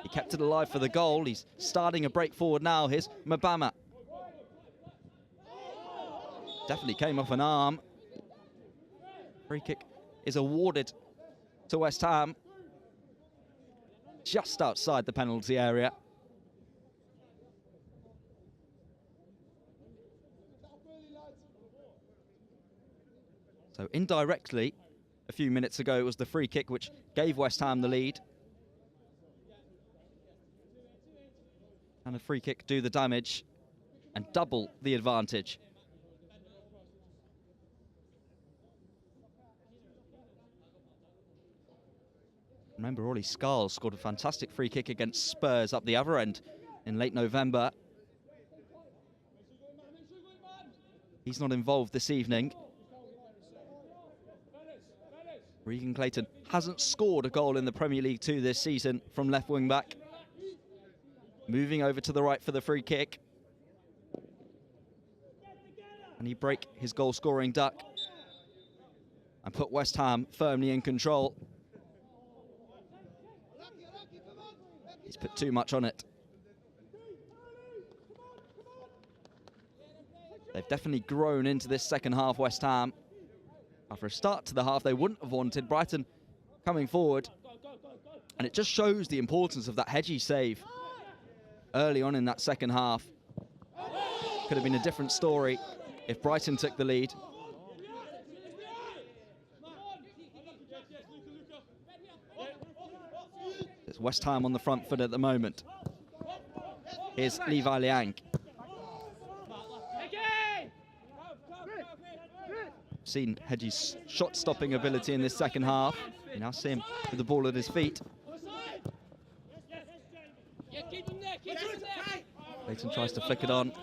He kept it alive for the goal. He's starting a break forward now. Here's Mabama. Definitely came off an arm. Free kick is awarded to West Ham. Just outside the penalty area. So indirectly, a few minutes ago, it was the free kick which gave West Ham the lead. And a free kick do the damage and double the advantage. Remember, Ollie Scarles scored a fantastic free kick against Spurs up the other end in late November. He's not involved this evening. Regan Clayton hasn't scored a goal in the Premier League 2 this season from left wing back. moving over to the right for the free kick. And he break his goal-scoring duck and put West Ham firmly in control. He's put too much on it. They've definitely grown into this second half, West Ham. After a start to the half they wouldn't have wanted, Brighton coming forward. And it just shows the importance of that Hedgie save early on in that second half. Could have been a different story if Brighton took the lead. It's West Ham on the front foot at the moment. Here's Levi Liang. Seen Hedgie's shot-stopping ability in this second half. You now see him with the ball at his feet. Clayton tries to flick it on.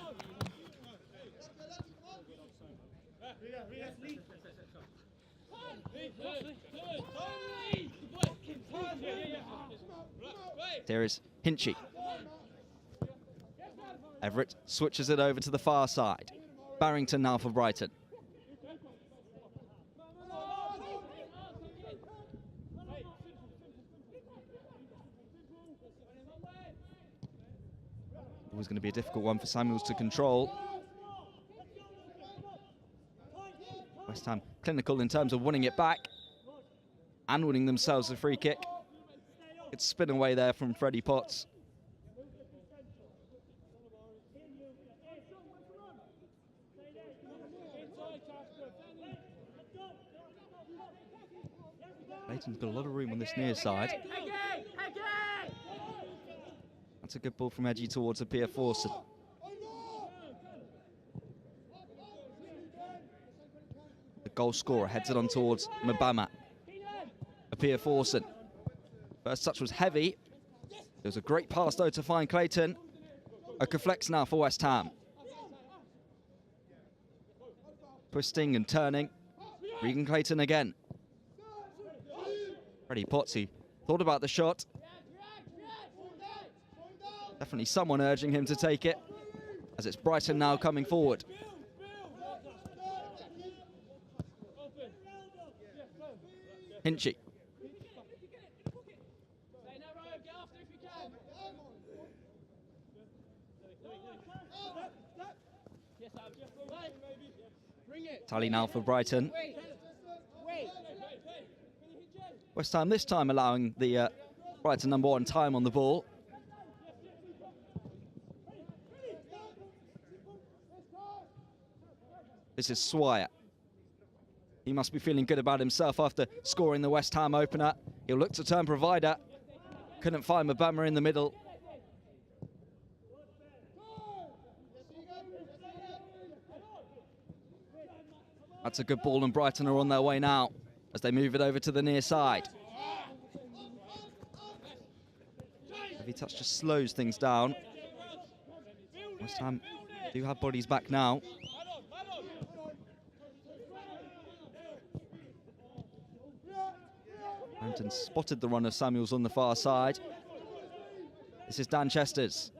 There is Hinchy. Everett switches it over to the far side. Barrington now for Brighton. Always going to be a difficult one for Samuels to control. West Ham clinical in terms of winning it back and winning themselves a free kick. It's spin away there from Freddie Potts. Clayton's got a lot of room on this near side. That's a good ball from Edgy towards Apia Forson. The goal scorer heads it on towards Mbama. Apia Forson. First touch was heavy. There was a great pass though to find Clayton. Okaflex now for West Ham. Twisting and turning. Regan Clayton again. Freddie Potts, he thought about the shot. Definitely someone urging him to take it, as it's Brighton now coming forward. Hinchy. Tally now for Brighton. West Ham this time allowing the Brighton #1 time on the ball. This is Swire. He must be feeling good about himself after scoring the West Ham opener. He'll look to turn provider. Couldn't find Mbama in the middle. That's a good ball, and Brighton are on their way now as they move it over to the near side. Heavy touch just slows things down. West Ham do have bodies back now. Hampton spotted the run of Samuels on the far side. This is Dan Chesters.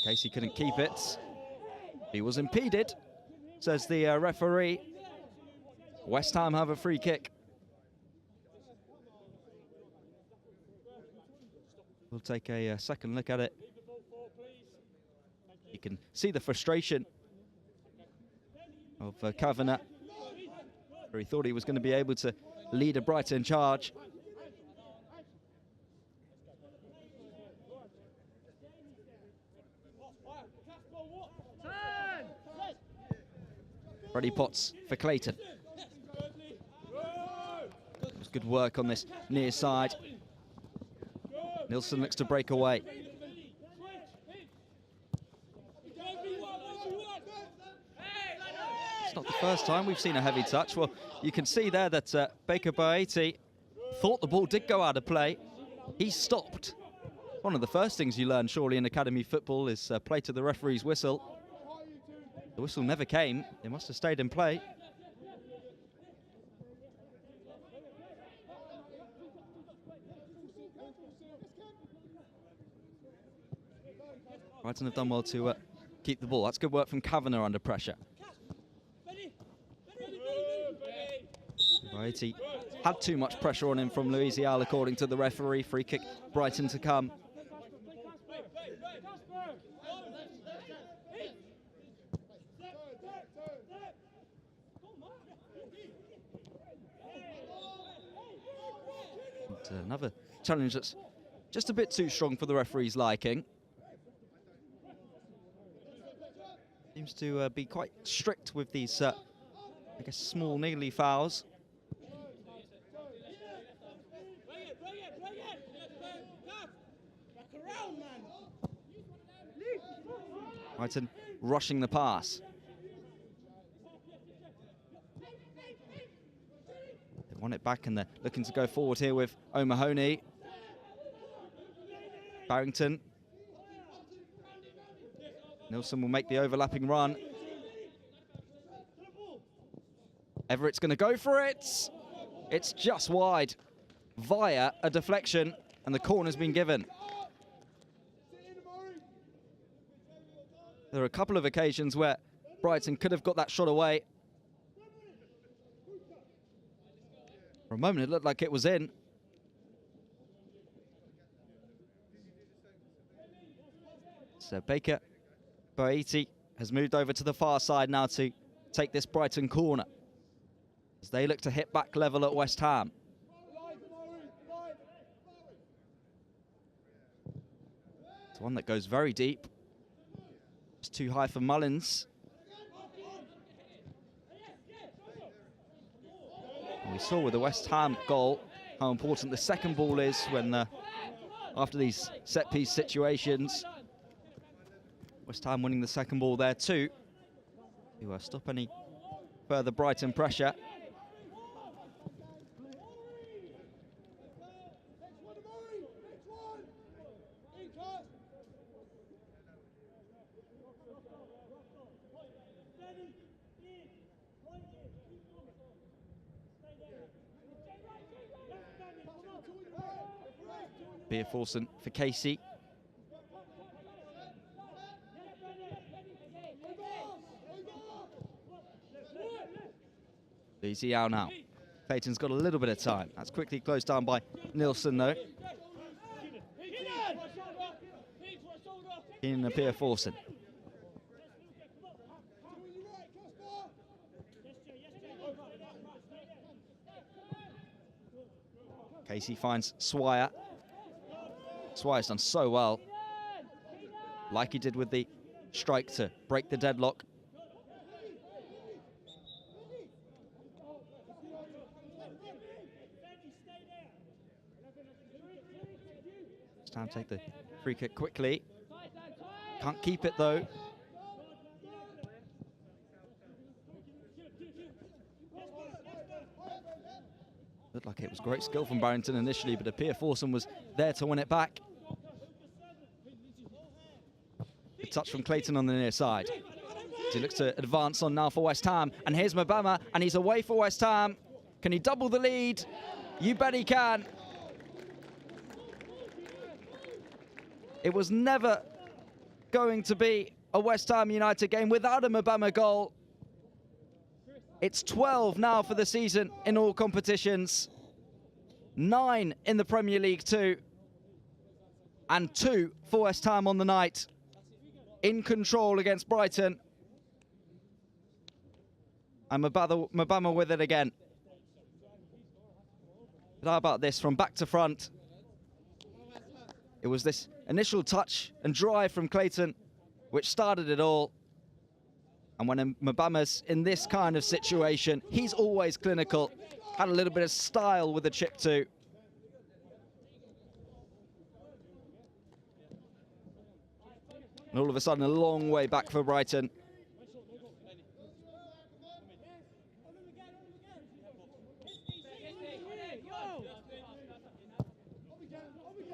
Casey couldn't keep it. He was impeded, says the referee. West Ham have a free kick. We'll take a second look at it. You can see the frustration of Kavanagh, where he thought he was going to be able to lead a Brighton charge. Freddie Potts for Clayton. It was good work on this near side. Nilsson looks to break away. It's not the first time we've seen a heavy touch. Well, you can see there that Baker Baeti thought the ball did go out of play. He stopped. One of the first things you learn, surely, in academy football is play to the referee's whistle. The whistle never came. It must have stayed in play. Brighton have done well to keep the ball. That's good work from Kavanagh under pressure. Brighton had too much pressure on him from Louisial, according to the referee. Free kick, Brighton to come. And another challenge that's just a bit too strong for the referee's liking. Seems to be quite strict with these, I guess, small niggly fouls. Brighton rushing the pass. They want it back and they're looking to go forward here with O'Mahony. Barrington. Nilsson will make the overlapping run. Everett's going to go for it. It's just wide via a deflection, and the corner's been given. There are a couple of occasions where Brighton could have got that shot away. For a moment, it looked like it was in. So Baker Boeti has moved over to the far side now to take this Brighton corner as they look to hit back level at West Ham. It's one that goes very deep. It's too high for Mullins. And we saw with the West Ham goal how important the second ball is when after these set-piece situations. West Ham winning the second ball there too, to stop any further Brighton pressure. Beer-Forsen for Casey. Easy out now. Clayton's got a little bit of time. That's quickly closed down by Nilsson, though. In Beer-Forsen. Casey finds Swire. Swire's done so well, like he did with the strike to break the deadlock. It's time to take the free kick quickly. Can't keep it though. Looked like it was great skill from Barrington initially, but Beer-Forsen was there to win it back. Good touch from Clayton on the near side. He looks to advance on now for West Ham. And here's Mbama, and he's away for West Ham. Can he double the lead? You bet he can. It was never going to be a West Ham United game without a Mbama goal. It's 12 now for the season in all competitions. 9 in the Premier League too. And 2 for West Ham on the night. In control against Brighton. And Mbama with it again. But how about this from back to front? It was this initial touch and drive from Clayton which started it all. And when Mbama's in this kind of situation, he's always clinical. Had a little bit of style with the chip too. And all of a sudden, a long way back for Brighton.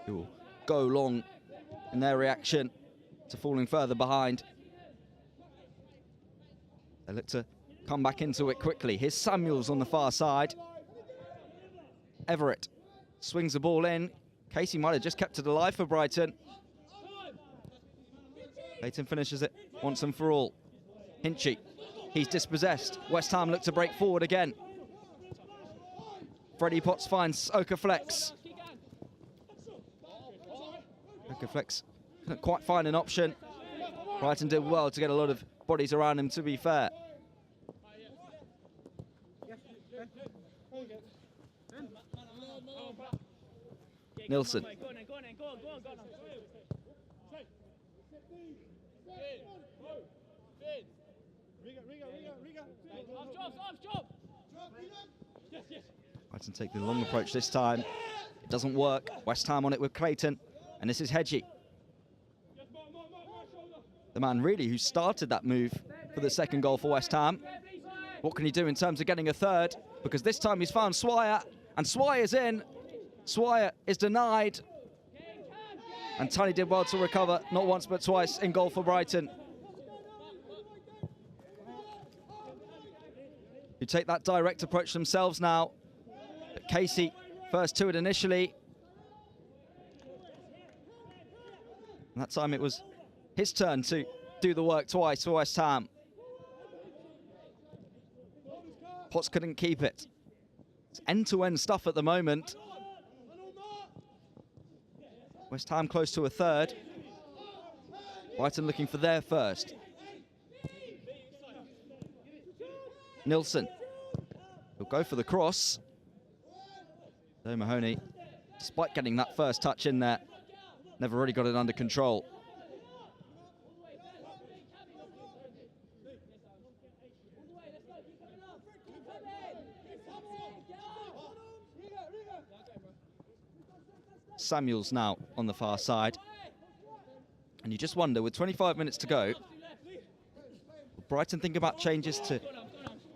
Who will go long in their reaction to falling further behind. They look to come back into it quickly. Here's Samuels on the far side. Everett swings the ball in. Casey might have just kept it alive for Brighton. Clayton finishes it once and for all. Hinchy, he's dispossessed. West Ham look to break forward again. Freddie Potts finds Okaflex. Okaflex couldn't quite find an option. Brighton did well to get a lot of bodies around him, to be fair. Nilsson. Brighton take the long approach this time. It doesn't work. West Ham on it with Clayton. And this is Hedgie. The man really who started that move for the second goal for West Ham. What can he do in terms of getting a third? Because this time he's found Swire. And Swire's in. Swire is denied. And Tully did well to recover, not once but twice, in goal for Brighton. Who take that direct approach themselves now. But Casey first to it initially. And that time it was his turn to do the work twice for West Ham. Potts couldn't keep it. It's end-to-end stuff at the moment. West Ham close to a third. Brighton looking for their first. Nilsson. He'll go for the cross. So Mahoney, despite getting that first touch in there, never really got it under control. Samuels now on the far side. And you just wonder, with 25 minutes to go, will Brighton think about changes to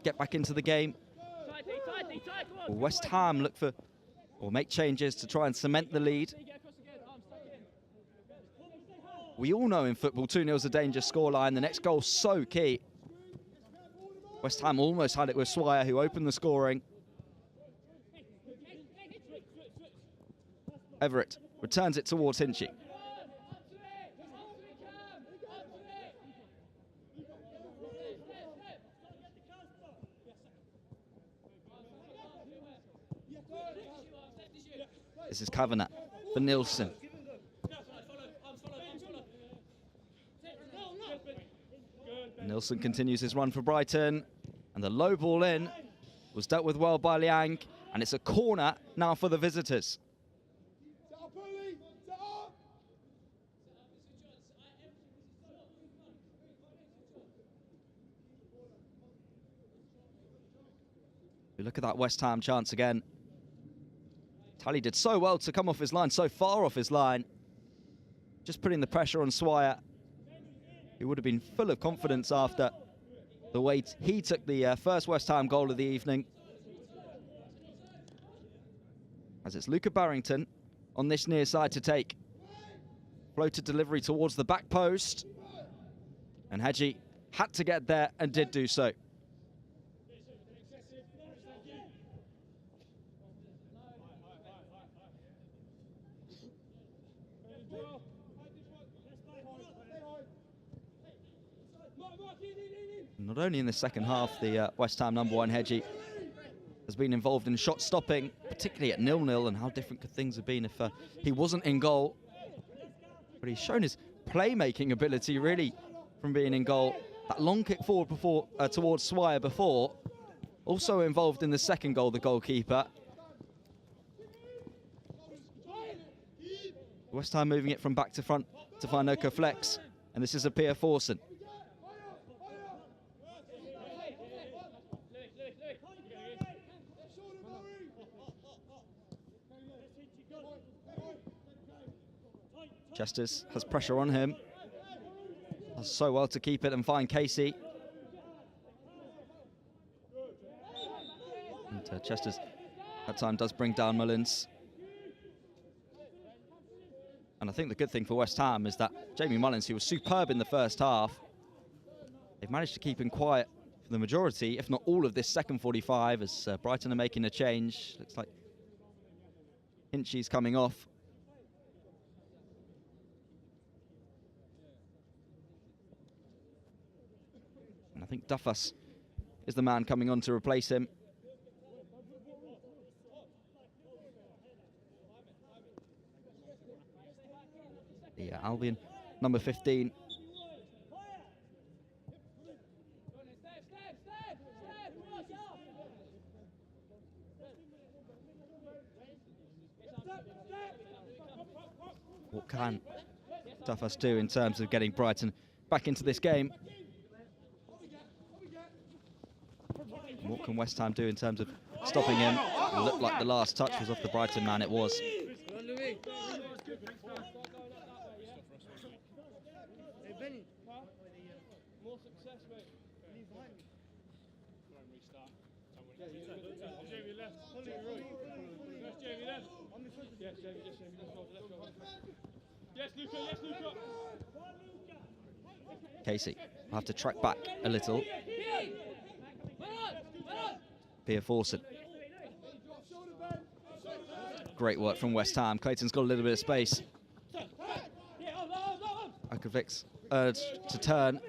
get back into the game? Will West Ham look for, or make changes to try and cement the lead? We all know in football 2-0 is a dangerous scoreline. The next goal's so key. West Ham almost had it with Swire, who opened the scoring. Everett returns it towards Hinchy. This is Kavanagh for Nilsson. Nilsson continues his run for Brighton, and the low ball in was dealt with well by Liang, and it's a corner now for the visitors. We look at that West Ham chance again. Tully did so well to come off his line, so far off his line. Just putting the pressure on Swire, who would have been full of confidence after the way he took the first West Ham goal of the evening. As it's Luca Barrington on this near side to take. Floated delivery towards the back post. And Hedgie had to get there and did do so. Not only in the second half, the West Ham #1 Hedgie has been involved in shot stopping, particularly at 0-0, and how different could things have been if he wasn't in goal. But he's shown his playmaking ability really from being in goal. That long kick forward before towards Swire before, also involved in the second goal, the goalkeeper. West Ham moving it from back to front to find Okaflex, and this is a Pia Forsen. Chesters has pressure on him. Does so well to keep it and find Casey. And Chesters that time does bring down Mullins. And I think the good thing for West Ham is that Jamie Mullins, who was superb in the first half, they've managed to keep him quiet for the majority, if not all of this second 45, as Brighton are making a change. Looks like Hinchy's coming off. I think Duffus is the man coming on to replace him. Yeah, Albion, number 15. What can Duffus do in terms of getting Brighton back into this game? What can West Ham do in terms of stopping him? It looked like the last touch was off the Brighton man, it was. Casey will have to track back a little. Pia Forsen. Great work from West Ham. Clayton's got a little bit of space. Akovic's urged to turn.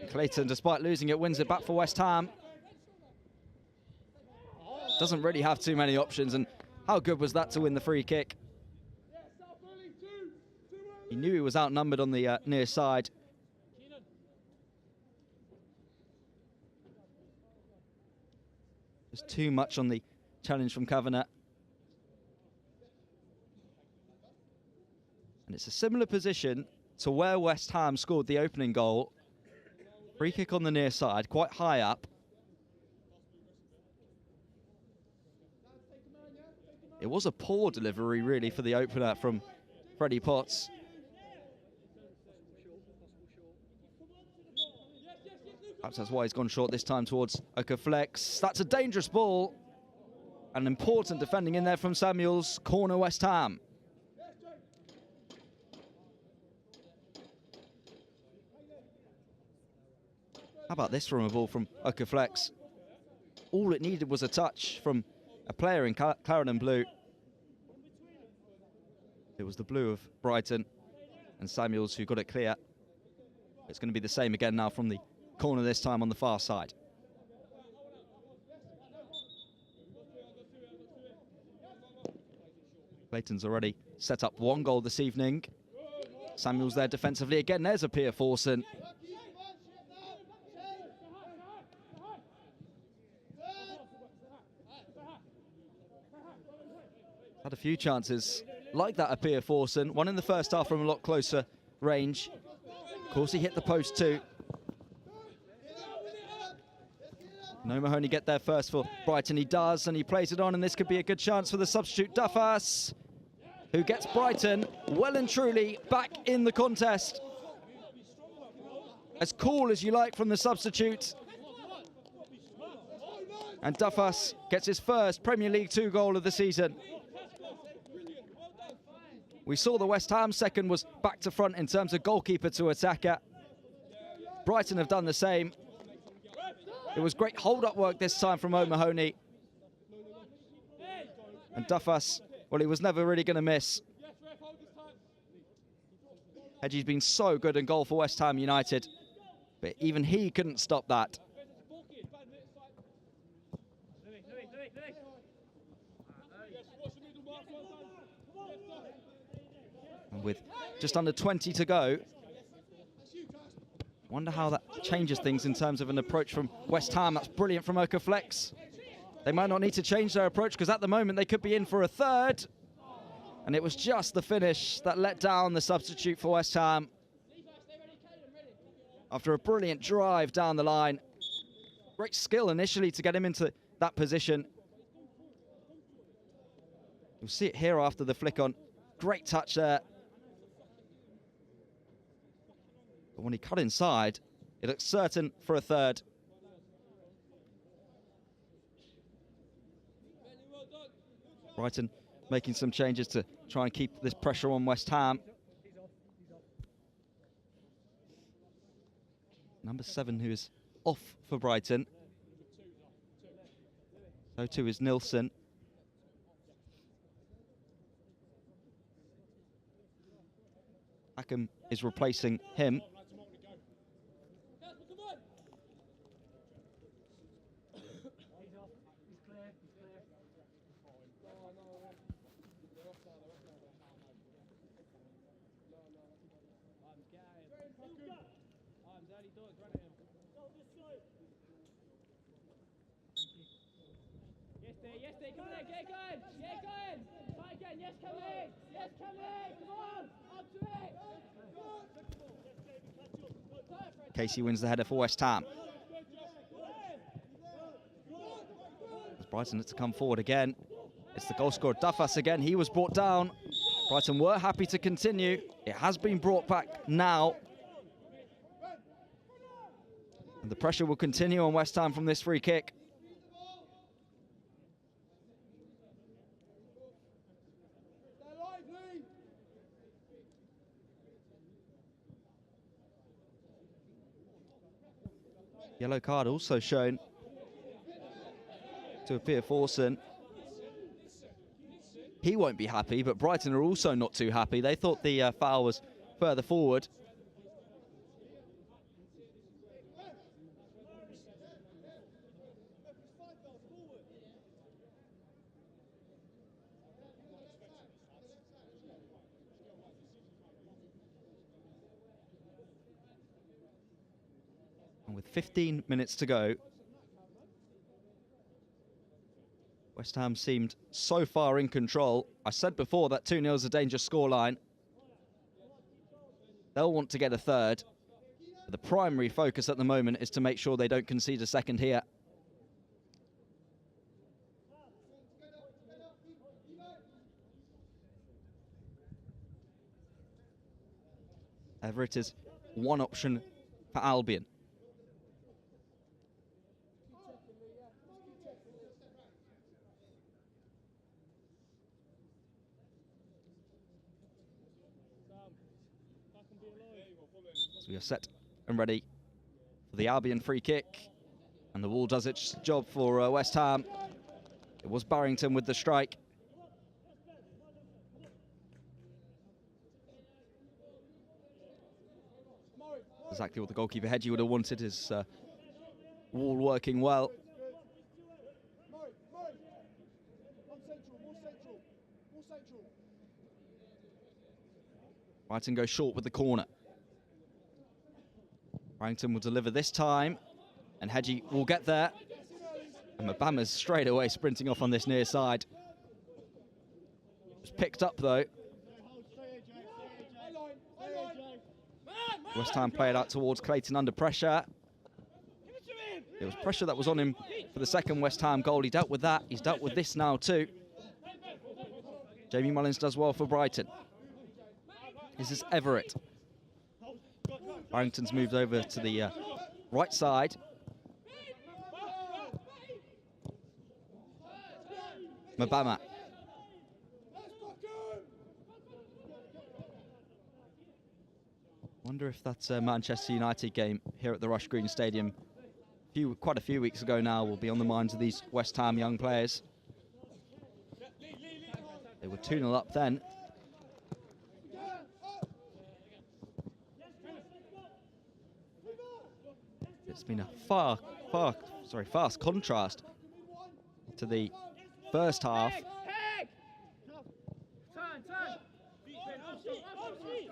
Clayton, despite losing it, wins it back for West Ham. Doesn't really have too many options, and how good was that to win the free kick? He knew he was outnumbered on the near side. There's too much on the challenge from Kavanagh. And it's a similar position to where West Ham scored the opening goal. Free kick on the near side, quite high up. It was a poor delivery, really, for the opener from Freddie Potts. Perhaps that's why he's gone short this time towards Okaflex. That's a dangerous ball. An important defending in there from Samuels. Corner West Ham. How about this from a ball from Okaflex? All it needed was a touch from a player in Clarendon blue. It was the blue of Brighton and Samuels who got it clear. It's going to be the same again now from the corner, this time on the far side. Clayton's already set up one goal this evening. Samuels there defensively again. There's a Pia Forsen. Had a few chances like that of Pia Forsen. One in the first half from a lot closer range. Of course, he hit the post too. No Mahoney get there first for Brighton. He does, and he plays it on, and this could be a good chance for the substitute Duffus, who gets Brighton well and truly back in the contest. As cool as you like from the substitute. And Duffus gets his first Premier League 2 goal of the season. We saw the West Ham second was back to front in terms of goalkeeper to attacker. Brighton have done the same. It was great hold-up work this time from O'Mahony. And Duffus, well, he was never really going to miss. Hedgie's been so good in goal for West Ham United, but even he couldn't stop that. And with just under 20 to go, wonder how that changes things in terms of an approach from West Ham. That's brilliant from Okaflex. They might not need to change their approach because at the moment they could be in for a third. And it was just the finish that let down the substitute for West Ham. After a brilliant drive down the line. Great skill initially to get him into that position. You'll see it here after the flick on. Great touch there. But when he cut inside, it looks certain for a third. Brighton making some changes to try and keep this pressure on West Ham. Number 7, who is off for Brighton. So too is Nilsson. Hackham is replacing him. Casey wins the header for West Ham. As Brighton had to come forward again. It's the goal scorer Duffus again. He was brought down. Brighton were happy to continue. It has been brought back now. And the pressure will continue on West Ham from this free kick. Yellow card also shown to Appear Forson. He won't be happy, but Brighton are also not too happy. They thought the foul was further forward. And with 15 minutes to go, West Ham seemed so far in control. I said before that 2-0 is a dangerous scoreline. They'll want to get a third. But the primary focus at the moment is to make sure they don't concede a second here. Everett is one option for Albion. So we are set and ready for the Albion free kick. And the wall does its job for West Ham. It was Barrington with the strike. Exactly what the goalkeeper Hedgie would have wanted, his wall working well. Brighton goes short with the corner. Barrington will deliver this time, and Hedgie will get there. And Mbama's straight away sprinting off on this near side. It was picked up though. West Ham play it out towards Clayton under pressure. It was pressure that was on him for the second West Ham goal. He dealt with that. He's dealt with this now too. Jamie Mullins does well for Brighton. This is Everett. Barrington's moved over to the right side. Mbama. Wonder if that Manchester United game here at the Rush Green Stadium quite a few weeks ago now will be on the minds of these West Ham young players. They were 2-0 up then. It's been a fast contrast to the first half.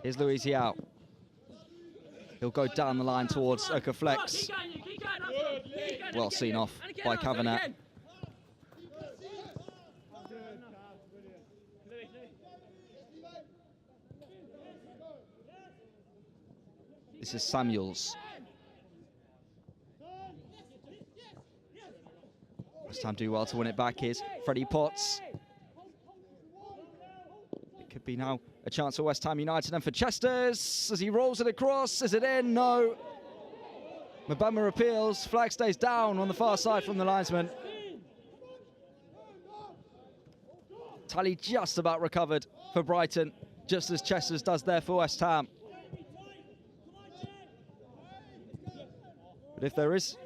Here's Luis Hiao. He'll go down the line towards Okaflex. Well seen off by Kavanagh. This is Samuels. West Ham do well to win it back. Here's Freddie Potts. It could be now a chance for West Ham United and for Chesters as he rolls it across. Is it in? No. Mbama appeals. Flag stays down on the far side from the linesman. Tally just about recovered for Brighton, just as Chesters does there for West Ham. But if there is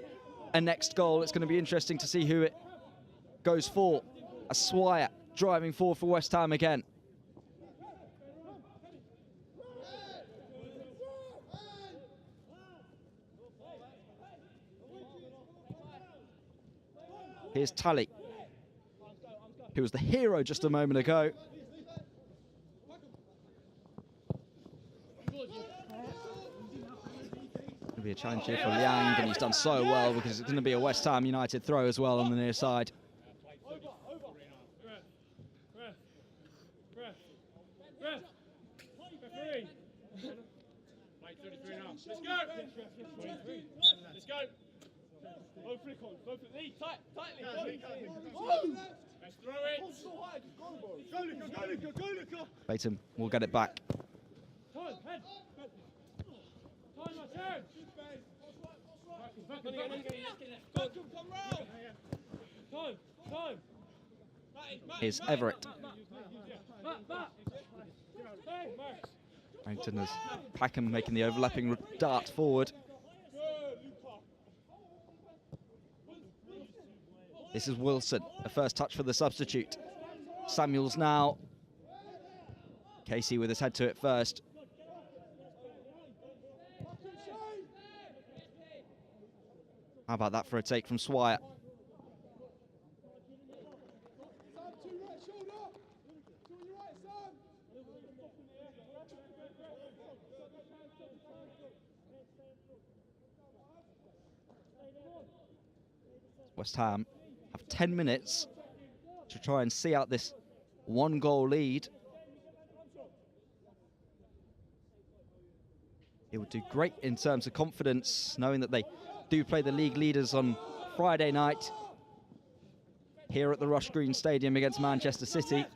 a next goal, it's going to be interesting to see who it goes for. A Swire driving forward for West Ham again. Here's Tally, who was the hero just a moment ago. Be a challenge here for Liang, and he's done so well because it's going to be a West Ham United throw as well on the near side. Let's go! Let's go! Go flick on, go flick, Lee, tightly, go! Let's throw it! Go, Luca! Brighton will get it back. Time, head! Time, my turn! Back, come round! Time! Here's Everett. Back! Brighton has Packham making the overlapping dart forward. This is Wilson, a first touch for the substitute. Samuels now. Casey with his head to it first. How about that for a take from Swire? West Ham have 10 minutes to try and see out this 1-goal lead. It would do great in terms of confidence, knowing that they do play the league leaders on Friday night here at the Rush Green Stadium against Manchester City.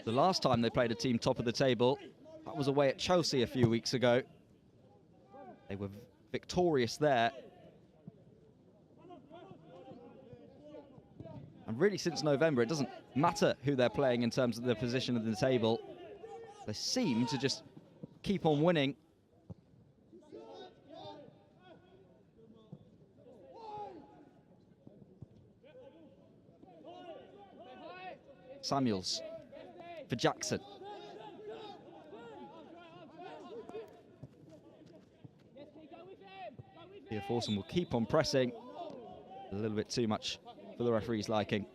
The last time they played a team top of the table, that was away at Chelsea a few weeks ago. They were victorious there. And really since November, it doesn't matter who they're playing in terms of their position at the table. They seem to just keep on winning. Samuels for Jackson. Forson will keep on pressing. A little bit too much for the referee's liking.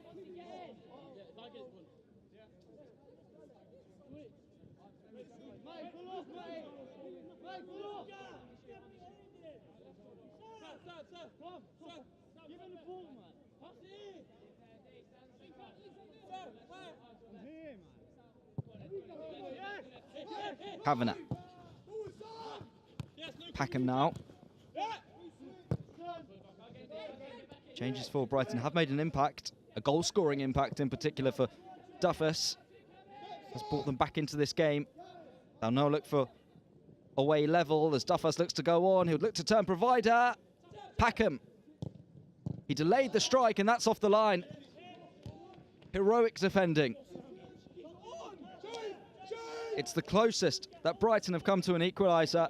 Kavanagh. Packham now. Changes for Brighton have made an impact, a goal-scoring impact in particular for Duffus. Has brought them back into this game. They'll now look for away level as Duffus looks to go on. He'll look to turn provider. Packham. He delayed the strike and that's off the line. Heroic defending. It's the closest that Brighton have come to an equaliser.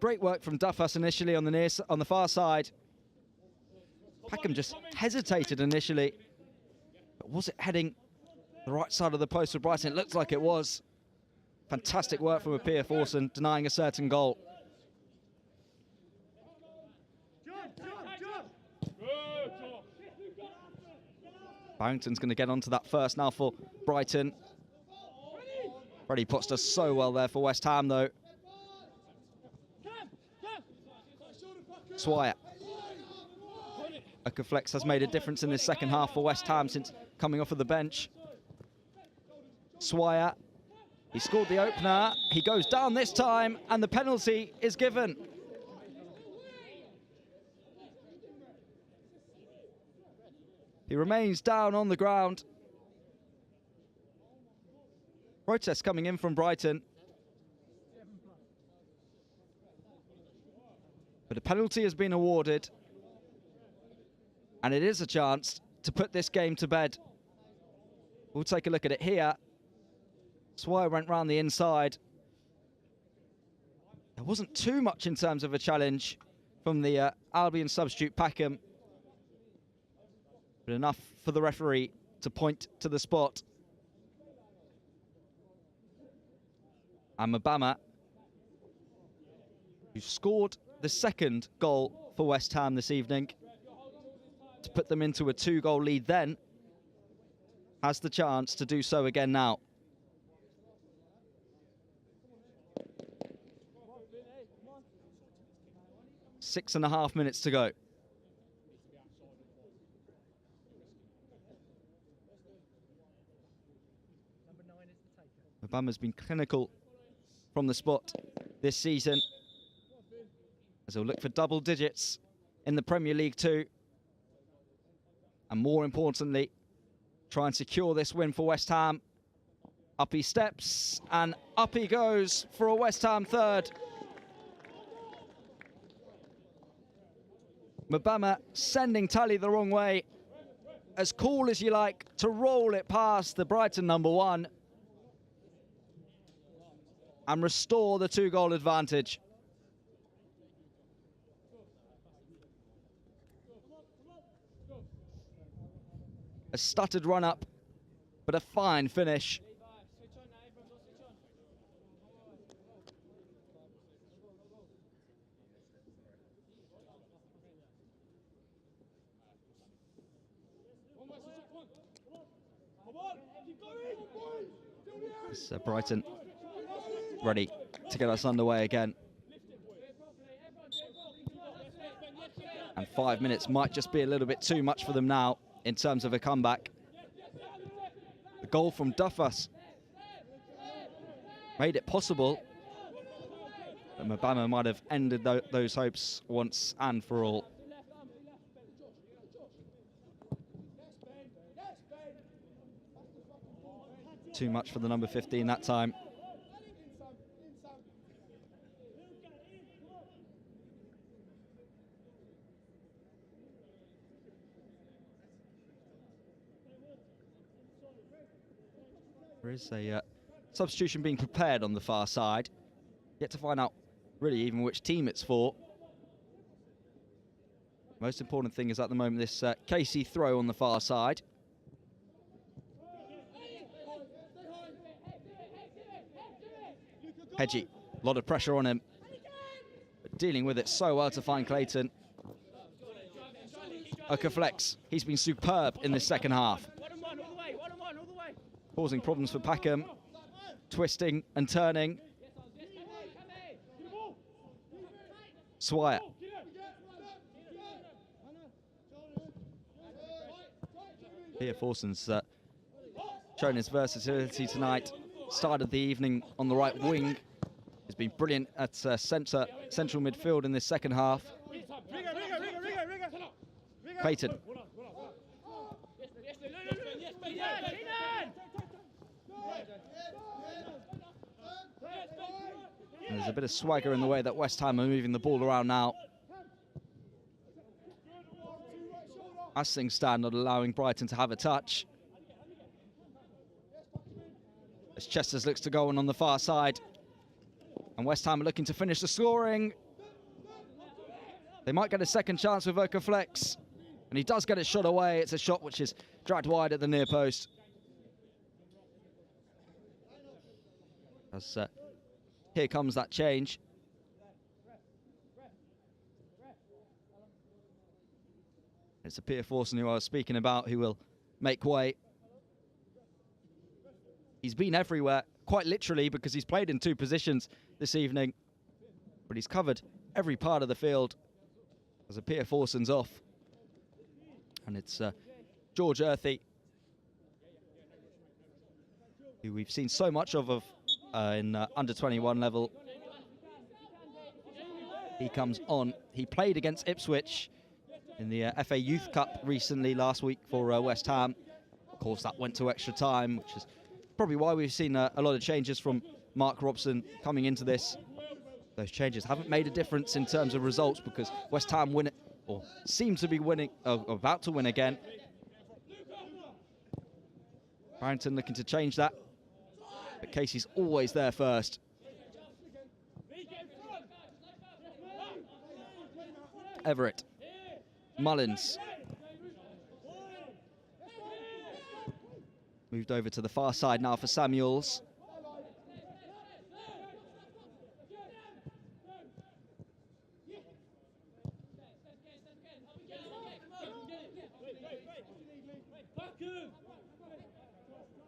Great work from Duffus initially on the far side. Packham just hesitated initially, but was it heading the right side of the post for Brighton? It looks like it was. Fantastic work from Apia Forson, denying a certain goal. Barrington's going to get onto that first now for Brighton. Freddie Potts does so well there for West Ham though. Swire. Okaflex has made a difference in this second half for West Ham since coming off of the bench. Swire, he scored the opener. He goes down this time and the penalty is given. He remains down on the ground. Protest coming in from Brighton. But a penalty has been awarded. And it is a chance to put this game to bed. We'll take a look at it here. Swire went round the inside. There wasn't too much in terms of a challenge from the Albion substitute Packham. But enough for the referee to point to the spot. And Mabama, who scored the second goal for West Ham this evening, to put them into a 2-goal lead then, has the chance to do so again now. 6.5 minutes to go. Obama's been clinical from the spot this season, as he'll look for double digits in the Premier League too. And more importantly, try and secure this win for West Ham. Up he steps, and up he goes for a West Ham third. Obama sending Tully the wrong way. As cool as you like to roll it past the Brighton #1 and restore the 2-goal advantage. A stuttered run up, but a fine finish. It's Brighton ready to get us underway again. And 5 minutes might just be a little bit too much for them now in terms of a comeback. The goal from Duffus made it possible, but Obama might have ended those hopes once and for all. Too much for the number 15 that time. There is a substitution being prepared on the far side. Yet to find out really even which team it's for. Most important thing is at the moment this Casey throw on the far side. Hedgie, a lot of pressure on him, but dealing with it so well to find Clayton. Okaflex, he's been superb in the second half. Causing problems for Packham, twisting and turning. Swire. Pierre Forson's shown his versatility tonight. Started the evening on the right wing. He's been brilliant at central midfield in this second half. Clayton. And there's a bit of swagger in the way that West Ham are moving the ball around now. As things stand, not allowing Brighton to have a touch. As Chesters looks to go on the far side. And West Ham are looking to finish the scoring. They might get a second chance with Okaflex. And he does get it shot away. It's a shot which is dragged wide at the near post. As here comes that change. It's a Pierre Forson who I was speaking about who will make way. He's been everywhere, quite literally, because he's played in 2 positions this evening. But he's covered every part of the field as a Pierre Forson's off. And it's George Earthy, who we've seen so much of in under 21 level. He comes on. He played against Ipswich in the FA Youth Cup recently last week for West Ham. Of course, that went to extra time, which is probably why we've seen a lot of changes from Mark Robson coming into this. Those changes haven't made a difference in terms of results because West Ham win it, or seem to be winning, about to win again. Barrington looking to change that, but Casey's always there first. Everett, Mullins. Moved over to the far side now for Samuels.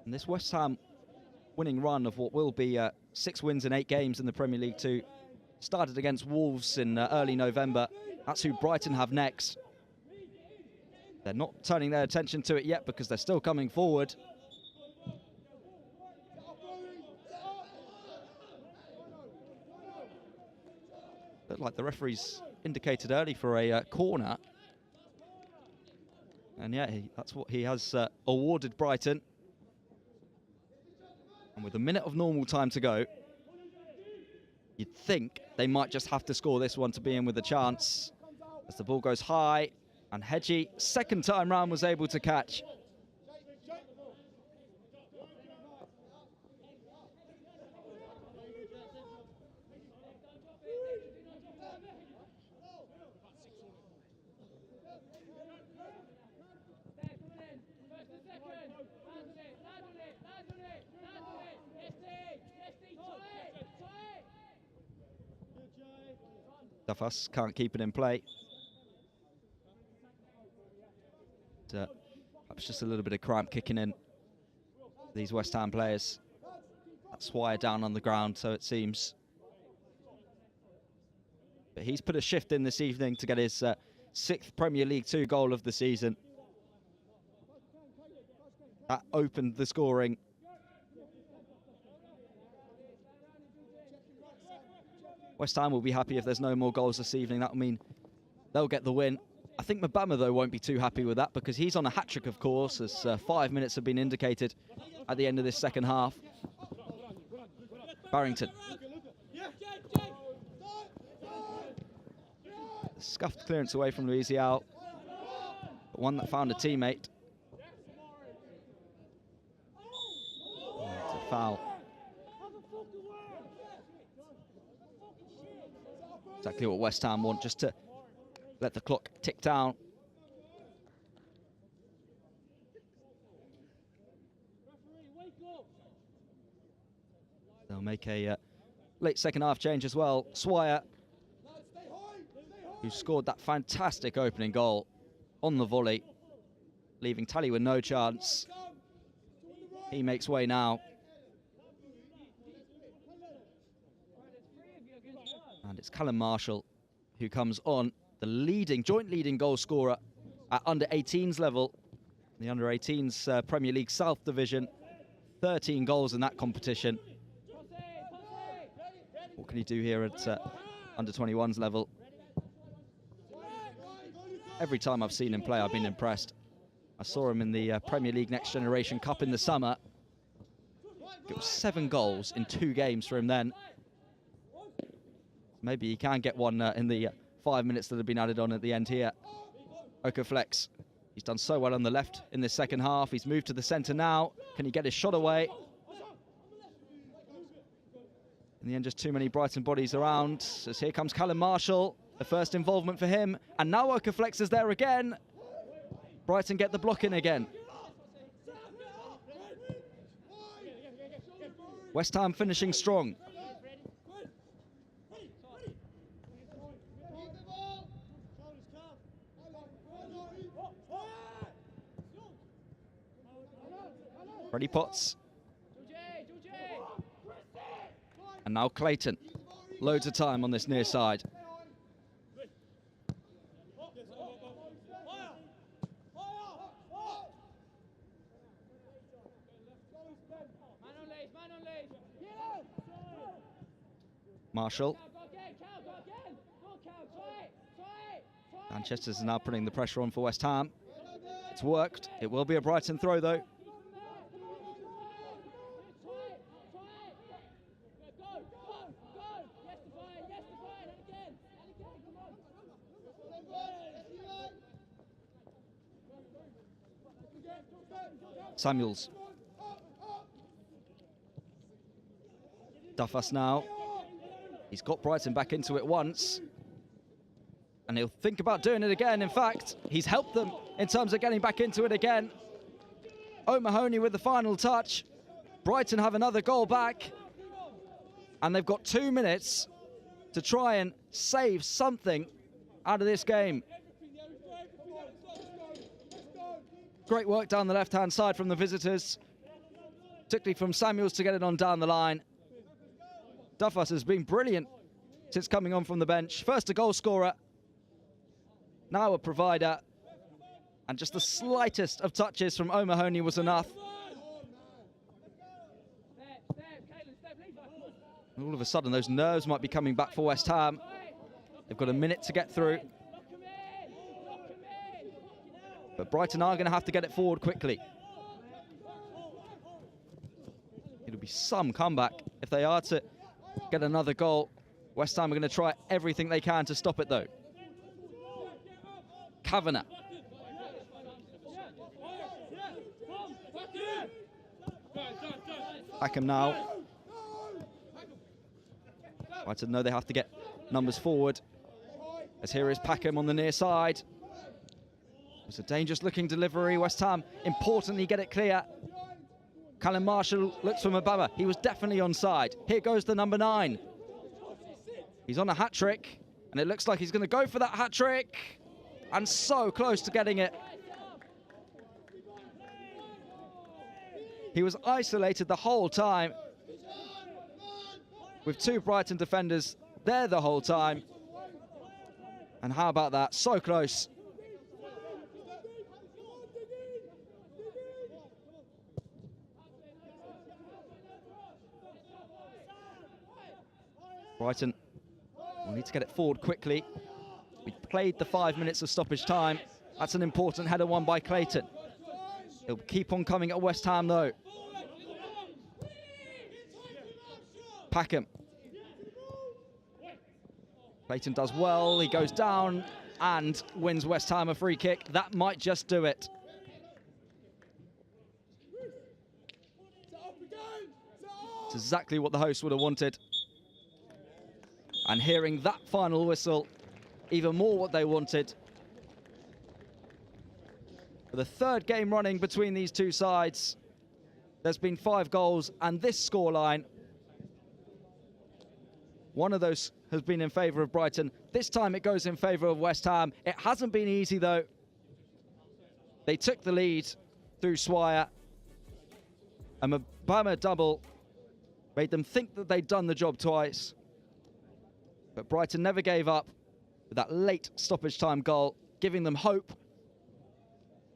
And this West Ham winning run of what will be 6 wins in 8 games in the Premier League 2 Started against Wolves in early November. That's who Brighton have next. They're not turning their attention to it yet because they're still coming forward. Looked like the referee's indicated early for a corner. And yeah, that's what he has awarded Brighton. And with a minute of normal time to go, you'd think they might just have to score this one to be in with a chance. As the ball goes high, and Hedgie, second time round, was able to catch. Duffus can't keep it in play. Perhaps just a little bit of cramp kicking in these West Ham players. That's Swire down on the ground, so it seems. But he's put a shift in this evening to get his 6th Premier League 2 goal of the season. That opened the scoring. West Ham will be happy if there's no more goals this evening. That will mean they'll get the win. I think Mbama, though, won't be too happy with that because he's on a hat-trick, of course, as 5 minutes have been indicated at the end of this second half. Barrington. Scuffed clearance away from Luisial, but one that found a teammate. It's a foul. Exactly what West Ham want, just to let the clock tick down. They'll make a late second half change as well. Swire, who scored that fantastic opening goal on the volley, leaving Tally with no chance. He makes way now. And it's Callum Marshall who comes on, the joint leading goal scorer at under-18s level. The under-18s Premier League South Division. 13 goals in that competition. What can he do here at under-21s level? Every time I've seen him play, I've been impressed. I saw him in the Premier League Next Generation Cup in the summer. It was 7 goals in 2 games for him then. Maybe he can get one in the 5 minutes that have been added on at the end here. Okaflex, he's done so well on the left in this second half. He's moved to the centre now. Can he get his shot away? In the end, just too many Brighton bodies around. As here comes Callum Marshall, the first involvement for him. And now Okaflex is there again. Brighton get the block in again. West Ham finishing strong. Freddie Potts. And now Clayton. Loads of time on this near side. Marshall. Manchester's now putting the pressure on for West Ham. It's worked. It will be a Brighton throw, though. Samuels. Duffus now. He's got Brighton back into it once. And he'll think about doing it again. In fact, he's helped them in terms of getting back into it again. O'Mahony with the final touch. Brighton have another goal back. And they've got 2 minutes to try and save something out of this game. Great work down the left-hand side from the visitors, particularly from Samuels to get it on down the line. Duffus has been brilliant since coming on from the bench. First a goal scorer, now a provider. And just the slightest of touches from O'Mahony was enough. All of a sudden, those nerves might be coming back for West Ham. They've got a minute to get through. But Brighton are going to have to get it forward quickly. It'll be some comeback if they are to get another goal. West Ham are going to try everything they can to stop it, though. Kavanagh. Packham now. Brighton know they have to get numbers forward. As here is Packham on the near side. It's a dangerous looking delivery. West Ham importantly get it clear. Callum Marshall looks for Mbama. He was definitely onside. Here goes the number 9. He's on a hat-trick, and it looks like he's going to go for that hat-trick. And so close to getting it. He was isolated the whole time, with 2 Brighton defenders there the whole time. And how about that? So close. Brighton will need to get it forward quickly. We played the 5 minutes of stoppage time. That's an important header won by Clayton. He'll keep on coming at West Ham though. Packham. Clayton does well, he goes down and wins West Ham a free kick. That might just do it. It's exactly what the host would have wanted. And hearing that final whistle, even more what they wanted. For the 3rd game running between these 2 sides, there's been 5 goals and this scoreline. One of those has been in favour of Brighton. This time it goes in favour of West Ham. It hasn't been easy though. They took the lead through Swire. A Mbama double made them think that they'd done the job twice. But Brighton never gave up with that late stoppage time goal, giving them hope.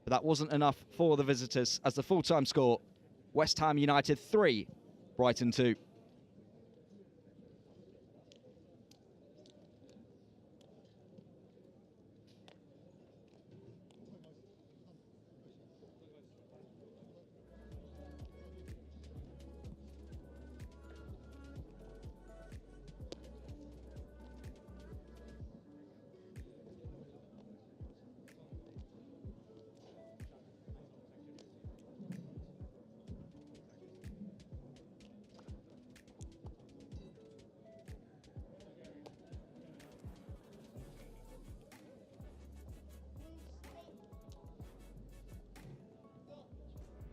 But that wasn't enough for the visitors as the full-time score, West Ham United 3, Brighton 2.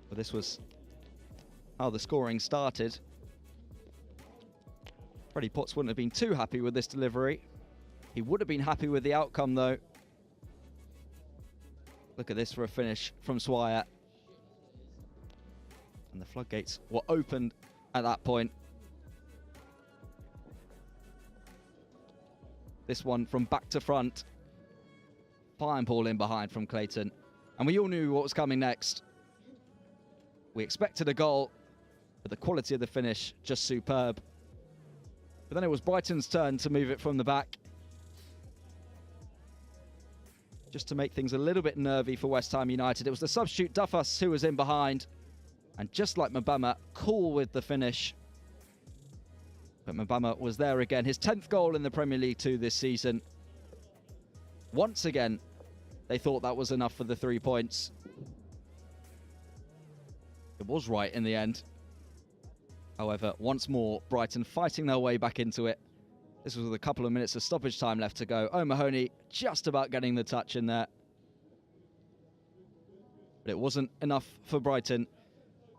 But this was how the scoring started. Freddie Potts wouldn't have been too happy with this delivery. He would have been happy with the outcome though. Look at this for a finish from Swire. And the floodgates were opened at that point. This one from back to front. Fine ball in behind from Clayton. And we all knew what was coming next. We expected a goal, but the quality of the finish just superb. But then it was Brighton's turn to move it from the back. Just to make things a little bit nervy for West Ham United. It was the substitute Duffus who was in behind. And just like Mbama, cool with the finish. But Mbama was there again. His 10th goal in the Premier League 2 this season. Once again, they thought that was enough for the 3 points. It was right in the end. However, once more, Brighton fighting their way back into it. This was with a couple of minutes of stoppage time left to go. O'Mahony just about getting the touch in there. But it wasn't enough for Brighton.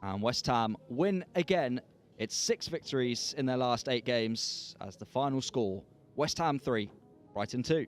And West Ham win again. It's 6 victories in their last 8 games as the final score. West Ham 3, Brighton 2.